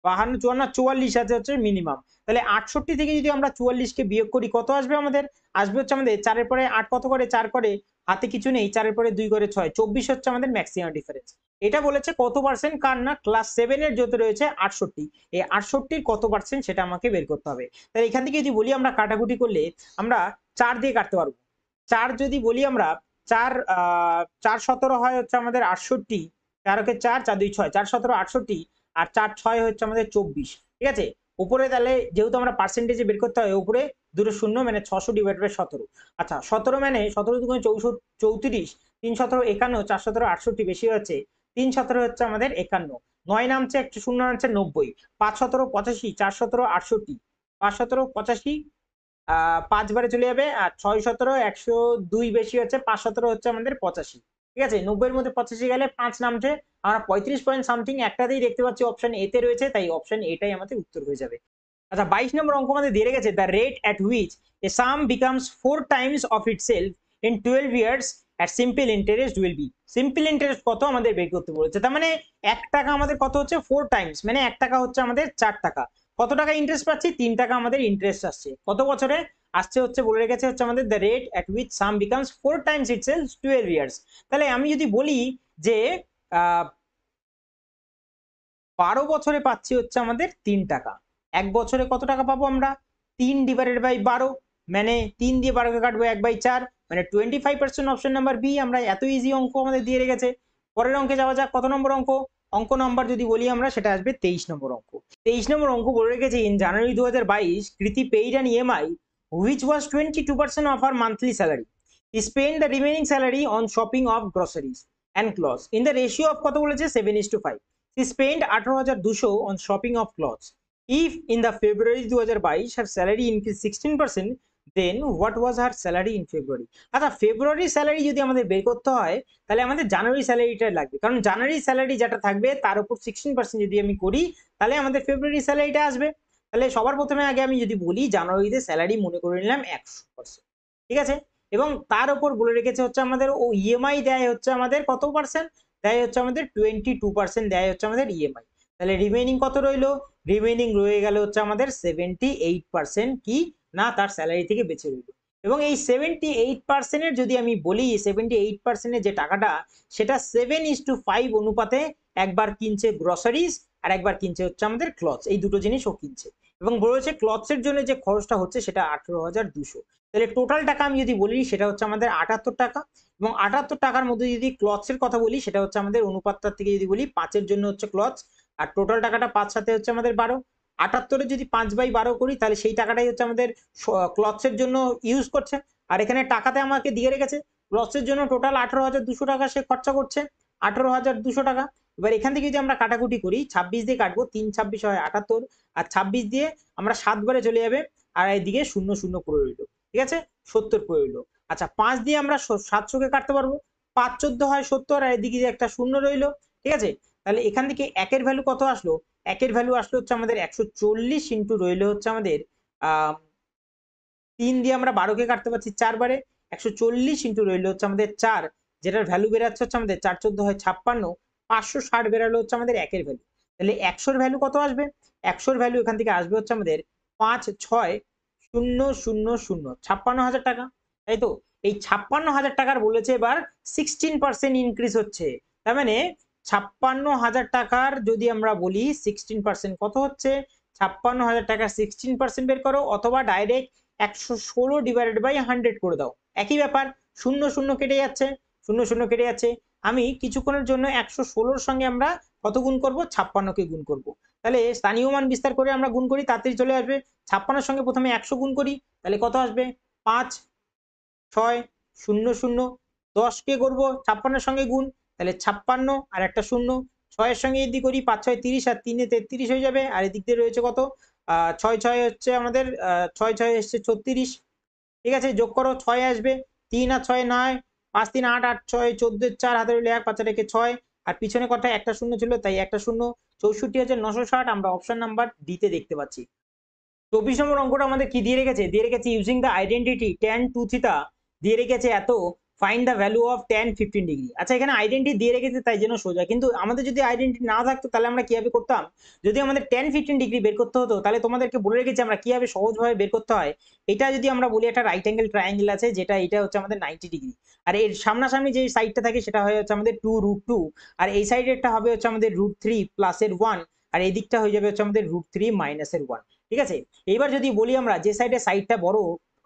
52 54 44 আছে হচ্ছে মিনিমাম। তাহলে 68 থেকে যদি আমরা 44 কে বিয়োগ করি কত আসবে আমাদের, আসবে হচ্ছে আমাদের 4 এর পরে 8 কত করে, 4 করে, হাতে কিছু নেই, 4 এর পরে 2 করে 6, 24 হচ্ছে আমাদের ম্যাক্সিমাম ডিফারেন্স। এটা বলেছে কত পার্সেন্ট, কার না ক্লাস 7 এর যত রয়েছে 68, এই 68 এর কত পার্সেন্ট সেটা আমাকে বের করতে হবে। তাহলে এখান থেকে যদি বলি আমরা কাটাকুটি করলে আমরা 4 দিয়ে কাটতে পারবো। 4 যদি বলি আমরা 4 4 17 হয় হচ্ছে আমাদের 68, 4 কে 4 4 2 6, 4 17 68 আর 4 6 হচ্ছে আমাদের 24, ঠিক আছে। উপরে তাহলে যেহেতু আমরা পার্সেন্টেজে বের করতে হয়, উপরে দুটো শূন্য মানে 600 ডিভাইড বাই 17। আচ্ছা 17 মানে 17 দুগুণে 34, 3 17 51, 4 17 68 বেশি হচ্ছে, 3 17 হচ্ছে আমাদের 51, 9 নামছে একটু শূন্য নামছে 90, 5 17 85, 4 17 68, 5 17 85, 5 বারে চলে যাবে, আর 6 17 102 বেশি হচ্ছে, 5 17 হচ্ছে আমাদের 85, ঠিক আছে। 90 এর মধ্যে 85 গেলে 5 নামছে, আমরা 35 পয়েন্ট সামথিং একটাতেই দেখতে পাচ্ছি অপশন এ তে রয়েছে, তাই অপশন এটাই আমাদের উত্তর হয়ে যাবে। আচ্ছা 22 নম্বর অঙ্ক আমাদের দিয়ে গেছে the rate at which a some becomes 4 Times of itself in 12 years at simple interest will be. Simple interest কত আমাদের বের করতে বলেছে, তার মানে 1 টাকা আমাদের কত হচ্ছে 4 টাইমস, মানে 1 টাকা হচ্ছে আমাদের 4 টাকা। কত টাকা ইন্টারেস্ট পাচ্ছি, 3 টাকা আমাদের ইন্টারেস্ট আসছে। কত বছরে আসছে হচ্ছে বলে রেখেছে হচ্ছে আমাদের the rate at which some becomes 4 Times itself 12 years. তাহলে আমি যদি বলি যে 12 বছরে পাচ্ছি হচ্ছে আমাদের 3 টাকা, 1 বছরে কত টাকা পাবো আমরা, 3 ডিভাইডেড বাই 12, মানে 3 দিয়ে 12 কে কাটবো 1/4, মানে 25%, অপশন নাম্বার বি। আমরা এত ইজি অঙ্ক আমাদের দিয়ে রেখেছে। পরের অঙ্কে যাওয়া যাক। কত নম্বর অঙ্ক, অঙ্ক নাম্বার যদি বলি আমরা সেটা আসবে 23 নম্বর অঙ্ক। 23 নম্বর অঙ্ক বলে রেখেছে ইন জানুয়ারি 2022 কৃতি paid an EMI which was 22% of her monthly salary. He spent the remaining salary on shopping of groceries and clothes in the ratio of কত বলেছে 7:5. She spent 18,200 on shopping of clothes. If in the February 2022 her salary increased 16%, then what was her salary in February? আচ্ছা ফেব্রুয়ারি salary যদি আমাদের বের করতে হয় তাহলে আমাদের জানুয়ারি স্যালারিটা লাগবে, কারণ জানুয়ারি স্যালারি যেটা থাকবে তার উপর 16% যদি আমি করি তাহলে আমাদের ফেব্রুয়ারি স্যালারিটা আসবে। তাহলে সবার প্রথমে আগে আমি যদি বলি জানুয়ারিতে স্যালারি মনে করে নিলাম 100%, ঠিক আছে। এবং তার উপর বলে রেখেছে হচ্ছে আমাদের ও ইএমআই দেয় হচ্ছে আমাদের কত পার্সেন্ট, দেয় হচ্ছে আমাদের 22% দেয় হচ্ছে আমাদের ইএমআই। তাহলে রিমেইনিং কত রইলো, রিমেইনিং রয়ে গেল হচ্ছে আমাদের 78% কি না তার স্যালারি থেকে বেঁচে রইলো। এবং এই 78% এর যদি আমি বলি 78% এর যে টাকাটা সেটা 7:5 অনুপাতে একবার কিনছে গ্রসারিজ আর একবার কিনছে হচ্ছে আমাদের ক্লথস, এই দুটো জিনিস ও কিনছে। এবং বলেছে ক্লথস এর জন্য যে খরচটা হচ্ছে সেটা 18,200। তাহলে টোটাল টাকা আমি যদি বলি সেটা হচ্ছে আমাদের 78 টাকা। এবং 78 টাকার মধ্যে যদি ক্লথস এর কথা বলি সেটা হচ্ছে আমাদের অনুপাতটার থেকে যদি বলি 5 এর জন্য হচ্ছে ক্লথস, আর টোটাল টাকাটা 5 সাথে হচ্ছে আমাদের 12। 78 যদি 5/12 করি তাহলে সেই টাকাটাই হচ্ছে আমাদের ক্লথস এর জন্য ইউজ করছে। আর এখানে টাকাতে আমাকে দিয়ে রেখেছে ক্লথস এর জন্য টোটাল 18,200 টাকা সে খরচা করছে, 18,200 টাকা। এবার এখান থেকে যদি আমরা কাটাকুটি করি 26 দিয়ে কাটবো, 3 26 হয় 78, আর 26 দিয়ে আমরা 7 বারে চলে যাবে, আর এদিকে 0 0 পড়ে রইলো, ঠিক আছে, 70 পড়ে রইলো। আচ্ছা 5 দিয়ে আমরা 700 কে কাটতে পারবো, 5 14 হয় 70, আর এদিকে একটা 0 রইলো, ঠিক আছে। তাহলে এখান থেকে একের ভ্যালু কত আসলো, একের ভ্যালু আসলো হচ্ছে আমাদের 140 ইন্টু রইলো হচ্ছে আমাদের 3 দিয়ে আমরা 12 কে কাটতে পারছি 4 বারে, 140 ইন্টু রইলো হচ্ছে আমাদের 4, যেটার ভ্যালু বেরাচ্ছে হচ্ছে আমাদের 4 14 হয় 56, 560 বেরালো হচ্ছে আমাদের একের ভ্যালু। তাহলে 100-র ভ্যালু কত আসবে? 100-র ভ্যালু এখান থেকে আসবে হচ্ছে আমাদের 56000, 56,000 টাকা, তাই তো? এই 56,000 টাকার বলেছে এবার 16% ইনক্রিজ হচ্ছে। তার মানে 56,000 টাকার যদি আমরা বলি 16% কত হচ্ছে? 56,000 টাকার 16% বের করো, অথবা ডাইরেক্ট 116 ডিভাইডেড বাই 100 করে দাও। একই ব্যাপার, শূন্য শূন্য কেটে যাচ্ছে, শূন্য শূন্য কেটে যাচ্ছে। আমি কিছুক্ষণের জন্য 116-র সঙ্গে আমরা কত গুণ করব? 56-কে গুণ করব। তাহলে স্থানীয় মান বিস্তার করে আমরা গুণ করি, তাড়াতাড়ি চলে আসবে। 56-র সঙ্গে প্রথমে 100 গুণ করি, তাহলে কত আসবে? 5 6 0 0। 10-কে করবো 56-র সঙ্গে গুণ, তাহলে 56 আর একটা শূন্য। 6-এর সঙ্গে যদি করি 5 6 30 আর 3 33 হয়ে যাবে। আর এদিক দিয়ে রয়েছে কত? 6 6 হচ্ছে আমাদের 6 6 এসছে 36। ঠিক আছে, যোগ করো, 6 আসবে। 3 আর 6 9, 5 3 8 8 6 14 4 হাতে রইল 1, 5 রেখে 6, আর পিছনে কটা? একটা শূন্য ছিল, তাই একটা শূন্য। 64,960 আমরা অপশন নাম্বার ডি তে দেখতে পাচ্ছি। 24 নম্বর অঙ্কটা আমাদের কি দিয়ে রেখেছে? দিয়ে রেখেছে using the identity tan 2 theta, দিয়ে রেখেছে এত find the value of tan 15 degree. আচ্ছা, এখানে আইডেন্টিটি দিয়ে রেখেছে তাই জন্য সোজা, কিন্তু আমাদের যদি আইডেন্টিটি না থাকতো তাহলে আমরা কিভাবে করতাম? যদি আমাদের tan 15 ডিগ্রি বের করতে হতো, তাহলে তোমাদেরকে বলে রেখেছি আমরা কিভাবে সহজভাবে বের করতে হয়। এটা যদি আমরা বলি একটা রাইট অ্যাঙ্গেল ট্রায়াঙ্গেল আছে, যেটা এটা হচ্ছে আমাদের 90 ডিগ্রি, আর এর সামনাসামনি যে সাইডটা থাকে সেটা হয়ে হচ্ছে আমাদের 2√2, আর এই সাইডেরটা হবে হচ্ছে আমাদের √3 প্লাসের 1, আর এই দিকটা হয়ে যাবে হচ্ছে আমাদের √3 মাইনাসের 1। ঠিক আছে, এইবার যদি বলি আমরা যে সাইডটা বড়,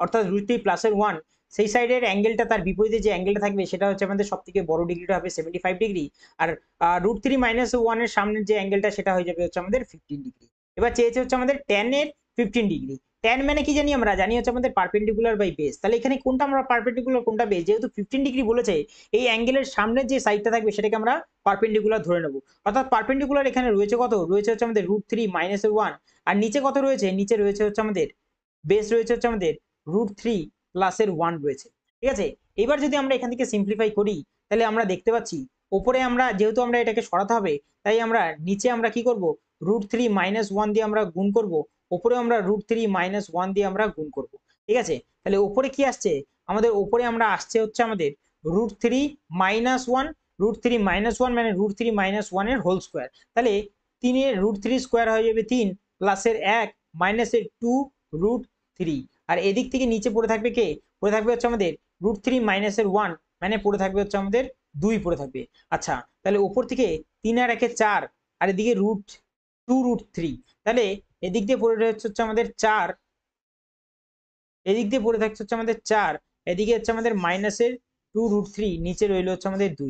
অর্থাৎ √3 প্লাসের 1, সেই সাইডের অ্যাঙ্গেলটা, তার বিপরীতে যে অ্যাঙ্গেলটা থাকবে সেটা হচ্ছে আমাদের সব থেকে বড় ডিগ্রিটা হবে 75 ডিগ্রি, আর √3 মাইনাস 1 এর সামনের যে অ্যাঙ্গেলটা সেটা হয়ে যাবে হচ্ছে আমাদের 15 ডিগ্রি। এবার চেয়েছে হচ্ছে আমাদের tan এর 15 ডিগ্রি। tan মানে কি জানি আমরা? জানি হচ্ছে আমাদের পারপেন্ডিকুলার বাই বেস। তাহলে এখানে কোনটা আমরা পারপেন্ডিকুলার, কোনটা বেস? যেহেতু 15 ডিগ্রি বলেছে, এই অ্যাঙ্গেলের সামনের যে সাইডটা থাকবে সেটাকে আমরা পারপেন্ডিকুলার ধরে নেব। অর্থাৎ পারপেন্ডিকুলার এখানে রয়েছে কত? রয়েছে হচ্ছে আমাদের √3 মাইনাসের 1, আর নিচে কত রয়েছে? নিচে রয়েছে হচ্ছে আমাদের বেস, রয়েছে হচ্ছে আমাদের √3 প্লাসের 1 রয়েছে। ঠিক আছে, এবার যদি আমরা এখান থেকে সিম্পলিফাই করি, তাহলে আমরা দেখতে পাচ্ছি ওপরে আমরা যেহেতু আমরা এটাকে সরাতে হবে, তাই আমরা নিচে আমরা কি করব? √3 মাইনাস 1 দিয়ে আমরা গুণ করব, ওপরে আমরা √3 মাইনাস 1 দিয়ে আমরা গুণ করব। ঠিক আছে, তাহলে ওপরে কি আসছে আমাদের? ওপরে আমরা আসছে হচ্ছে আমাদের √3 মাইনাস 1, √3 মাইনাস 1 মানে √3 মাইনাস 1 এর হোল স্কোয়ার। তাহলে 3 এর √3 স্কোয়ার হয়ে যাবে 3, প্লাসের 1 মাইনাসের 2√3, আর এদিক থেকে নিচে পড়ে থাকবে কে? পড়ে থাকবে হচ্ছে আমাদের √3 মাইনাসের 1, মানে পড়ে থাকবে হচ্ছে আমাদের 2 পড়ে থাকবে। আচ্ছা, তাহলে উপর থেকে 3 আর 1 4, আর এদিকে √2√3, তাহলে এদিক দিয়ে পড়ে হচ্ছে আমাদের 4, এদিক দিয়ে পড়ে থাকছে হচ্ছে আমাদের 4, এদিকে হচ্ছে আমাদের মাইনাসের 2√3, নিচে রইল হচ্ছে আমাদের 2।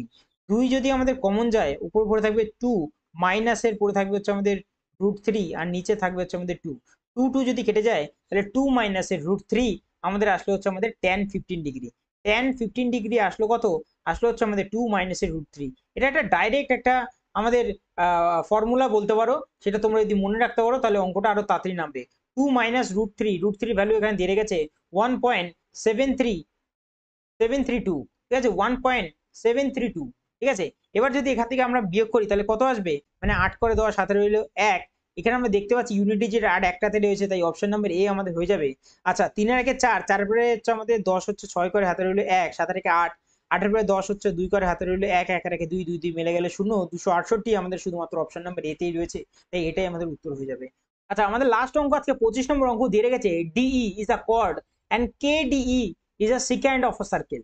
2 যদি আমাদের কমন যায়, উপর পড়ে থাকবে 2, মাইনাসের পড়ে থাকবে হচ্ছে আমাদের √3, আর নিচে থাকবে হচ্ছে আমাদের 2। 2 যদি কেটে যায়, তাহলে 2 মাইনাসের √3 আমাদের আসলো হচ্ছে আমাদের tan 15 ডিগ্রি। tan 15 ডিগ্রি আসলো কত? আসলো হচ্ছে আমাদের 2 মাইনাসের √3। এটা একটা ডাইরেক্ট একটা আমাদের ফর্মুলা বলতে পারো, সেটা তোমরা যদি মনে রাখতে পারো তাহলে অঙ্কটা আরো তাড়াতাড়ি নামবে। 2 মাইনাস √3 ভ্যালু এখানে দিয়ে রেখেছে 1.732, ঠিক আছে, 1.732। ঠিক আছে, এবার যদি এখান থেকে আমরা বিয়োগ করি তাহলে কত আসবে? মানে 8 করে 10, হাতে রইল 1। এখানে আমরা দেখতে পাচ্ছি ইউনিট ডিজিট 8 একটাতে রয়েছে, তাই অপশন নাম্বার এ আমাদের হয়ে যাবে। আচ্ছা, 3 এর 1 4, 4 পরে হচ্ছে আমাদের 10 হচ্ছে 6 করে, হাতে রইল 1, 7 রেখে 8, 8 এর পরে 10 হচ্ছে 2 করে, হাতে রইল 1, 1 রেখে 2, 2 2 মিলে গেলে 0, 268 আমাদের শুধুমাত্র অপশন নাম্বার এতেই রয়েছে, তাই এটাই আমাদের উত্তর হয়ে যাবে। আচ্ছা, আমাদের লাস্ট অঙ্ক আজকে 25 নম্বর অঙ্ক দিয়ে রেখেছে D E is a chord and K D E is a second of a circle.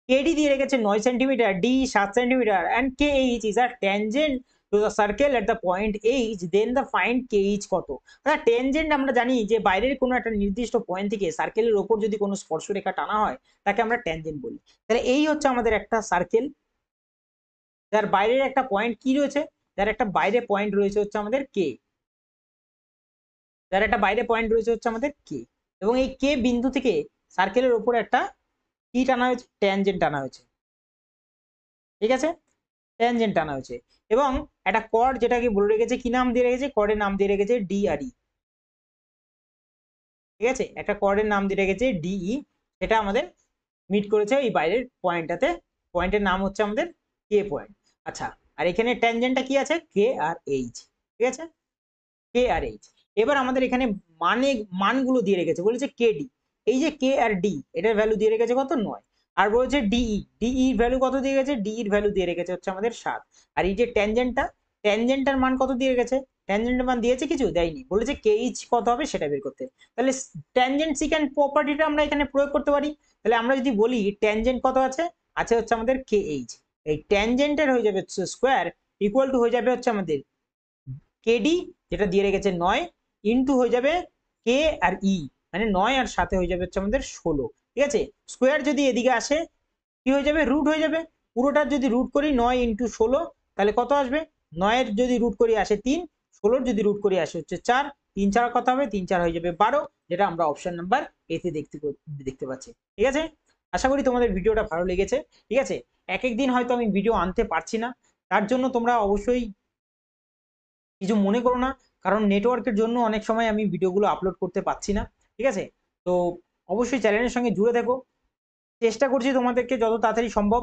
K D দিয়ে রেখেছে 9 centimetre, D 7 centimetre, and K H is a tangent to the circle at the point H, then the find K H কত। অর্থাৎ tangent আমরা জানি যে বাইরের কোনো একটা নির্দিষ্ট পয়েন্ট থেকে সার্কেলের ওপর যদি কোনো স্পর্শরেখা টানা হয় তাকে আমরা ট্যানজেন্ট বলি। তাহলে এই হচ্ছে আমাদের একটা সার্কেল, যার বাইরের একটা পয়েন্ট কি রয়েছে? যার একটা বাইরে পয়েন্ট রয়েছে হচ্ছে আমাদের কে, যার একটা বাইরে পয়েন্ট রয়েছে হচ্ছে আমাদের কে, এবং এই কে বিন্দু থেকে সার্কেলের ওপর একটা কি টানা হয়েছে? ট্যানজেন্ট টানা হয়েছে। ঠিক আছে, ট্যানজেন্ট টানা হয়েছে, এবং একটা কর্ড যেটাকে বলে রেখেছে, কি নাম দিয়ে রেখেছে? কর্ডের নাম দিয়ে রেখেছে ডিআরই। ঠিক আছে, একটা কর্ডের নাম দিয়ে রেখেছে ডিই, সেটা আমাদের মিট করেছে এই বাইরের পয়েন্টটাতে, পয়েন্টের নাম হচ্ছে আমাদের কে পয়েন্ট। আচ্ছা, আর এখানে ট্যানজেন্টটা কি আছে? কে আর এইচ। ঠিক আছে, কে আর এইচ। এবার আমাদের এখানে মানগুলো দিয়ে রেখেছে, বলেছে কে ডি, এই যে কে আর ডি, এটার ভ্যালু দিয়ে রেখেছে কত? 9। আর বলেছে ডিই, ডিই ভ্যালু কত দিয়ে গেছে? ডিই এর ভ্যালু দিয়ে রেখেছে হচ্ছে আমাদের 7। আর এই যে ট্যানজেন্টটা, ট্যানজেন্টের মান কত দিয়ে গেছে, ট্যানজেন্টের মান দিয়েছে কিছু দেয়নি, বলেছে কেইচ কত হবে সেটা বের করতে। তাহলে ট্যানজেন্ট সিকেন্ড প্রপার্টিটা আমরা এখানে প্রয়োগ করতে পারি। তাহলে আমরা যদি বলি ট্যানজেন্ট কত আছে, আছে হচ্ছে আমাদের কেএইচ, এই ট্যানজেন্টের হয়ে যাবে স্কোয়ার ইকুয়াল টু হয়ে যাবে হচ্ছে আমাদের কেডি যেটা দিয়ে রেখেছে 9 ইন্টু হয়ে যাবে কে আর ই, মানে 9 আর সাথে হয়ে যাবে হচ্ছে আমাদের 16। ঠিক আছে, স্কোয়ার যদি এদিকে আসে কি হয়ে যাবে, রুট হয়ে যাবে। পুরোটার যদি রুট করি 9 ইন্টু 16 তাহলে কত আসবে, 9 এর যদি রুট করি আসে 3, 16 যদি রুট করি আসে হচ্ছে 4, 3 4 কত হবে, 3 4 হয়ে যাবে 12, যেটা আমরা অপশন নাম্বার এতে দেখতে পাচ্ছি। ঠিক আছে, আশা করি তোমাদের ভিডিওটা ভালো লেগেছে। ঠিক আছে, এক এক দিন হয়তো আমি ভিডিও আনতে পারছি না, তার জন্য তোমরা অবশ্যই কিছু মনে করো না, কারণ নেটওয়ার্কের জন্য অনেক সময় আমি ভিডিওগুলো আপলোড করতে পারছি না। ঠিক আছে, তো অবশ্যই চ্যানেলের সঙ্গে জুড়ে থেকো, চেষ্টা করছি তোমাদেরকে যত তাড়াতাড়ি সম্ভব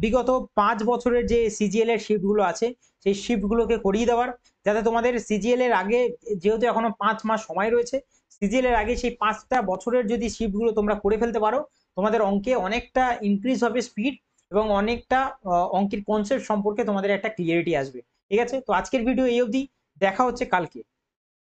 বিগত 5 বছরের যে সিজিএল এর শিফটগুলো আছে সেই শিফটগুলোকে করিয়ে দেওয়ার, যাতে তোমাদের সিজিএল এর আগে, যেহেতু এখনো 5 মাস সময় রয়েছে, সিজিএল এর আগে সেই 5টা বছরের যদি শিফটগুলো তোমরা করে ফেলতে পারো, তোমাদের অঙ্কে অনেকটা ইনক্রিজ হবে স্পিড, এবং অনেকটা অঙ্কের কনসেপ্ট সম্পর্কে তোমাদের একটা ক্লিয়ারিটি আসবে। ঠিক আছে, তো আজকের ভিডিও এই অবধি, দেখা হচ্ছে কালকে।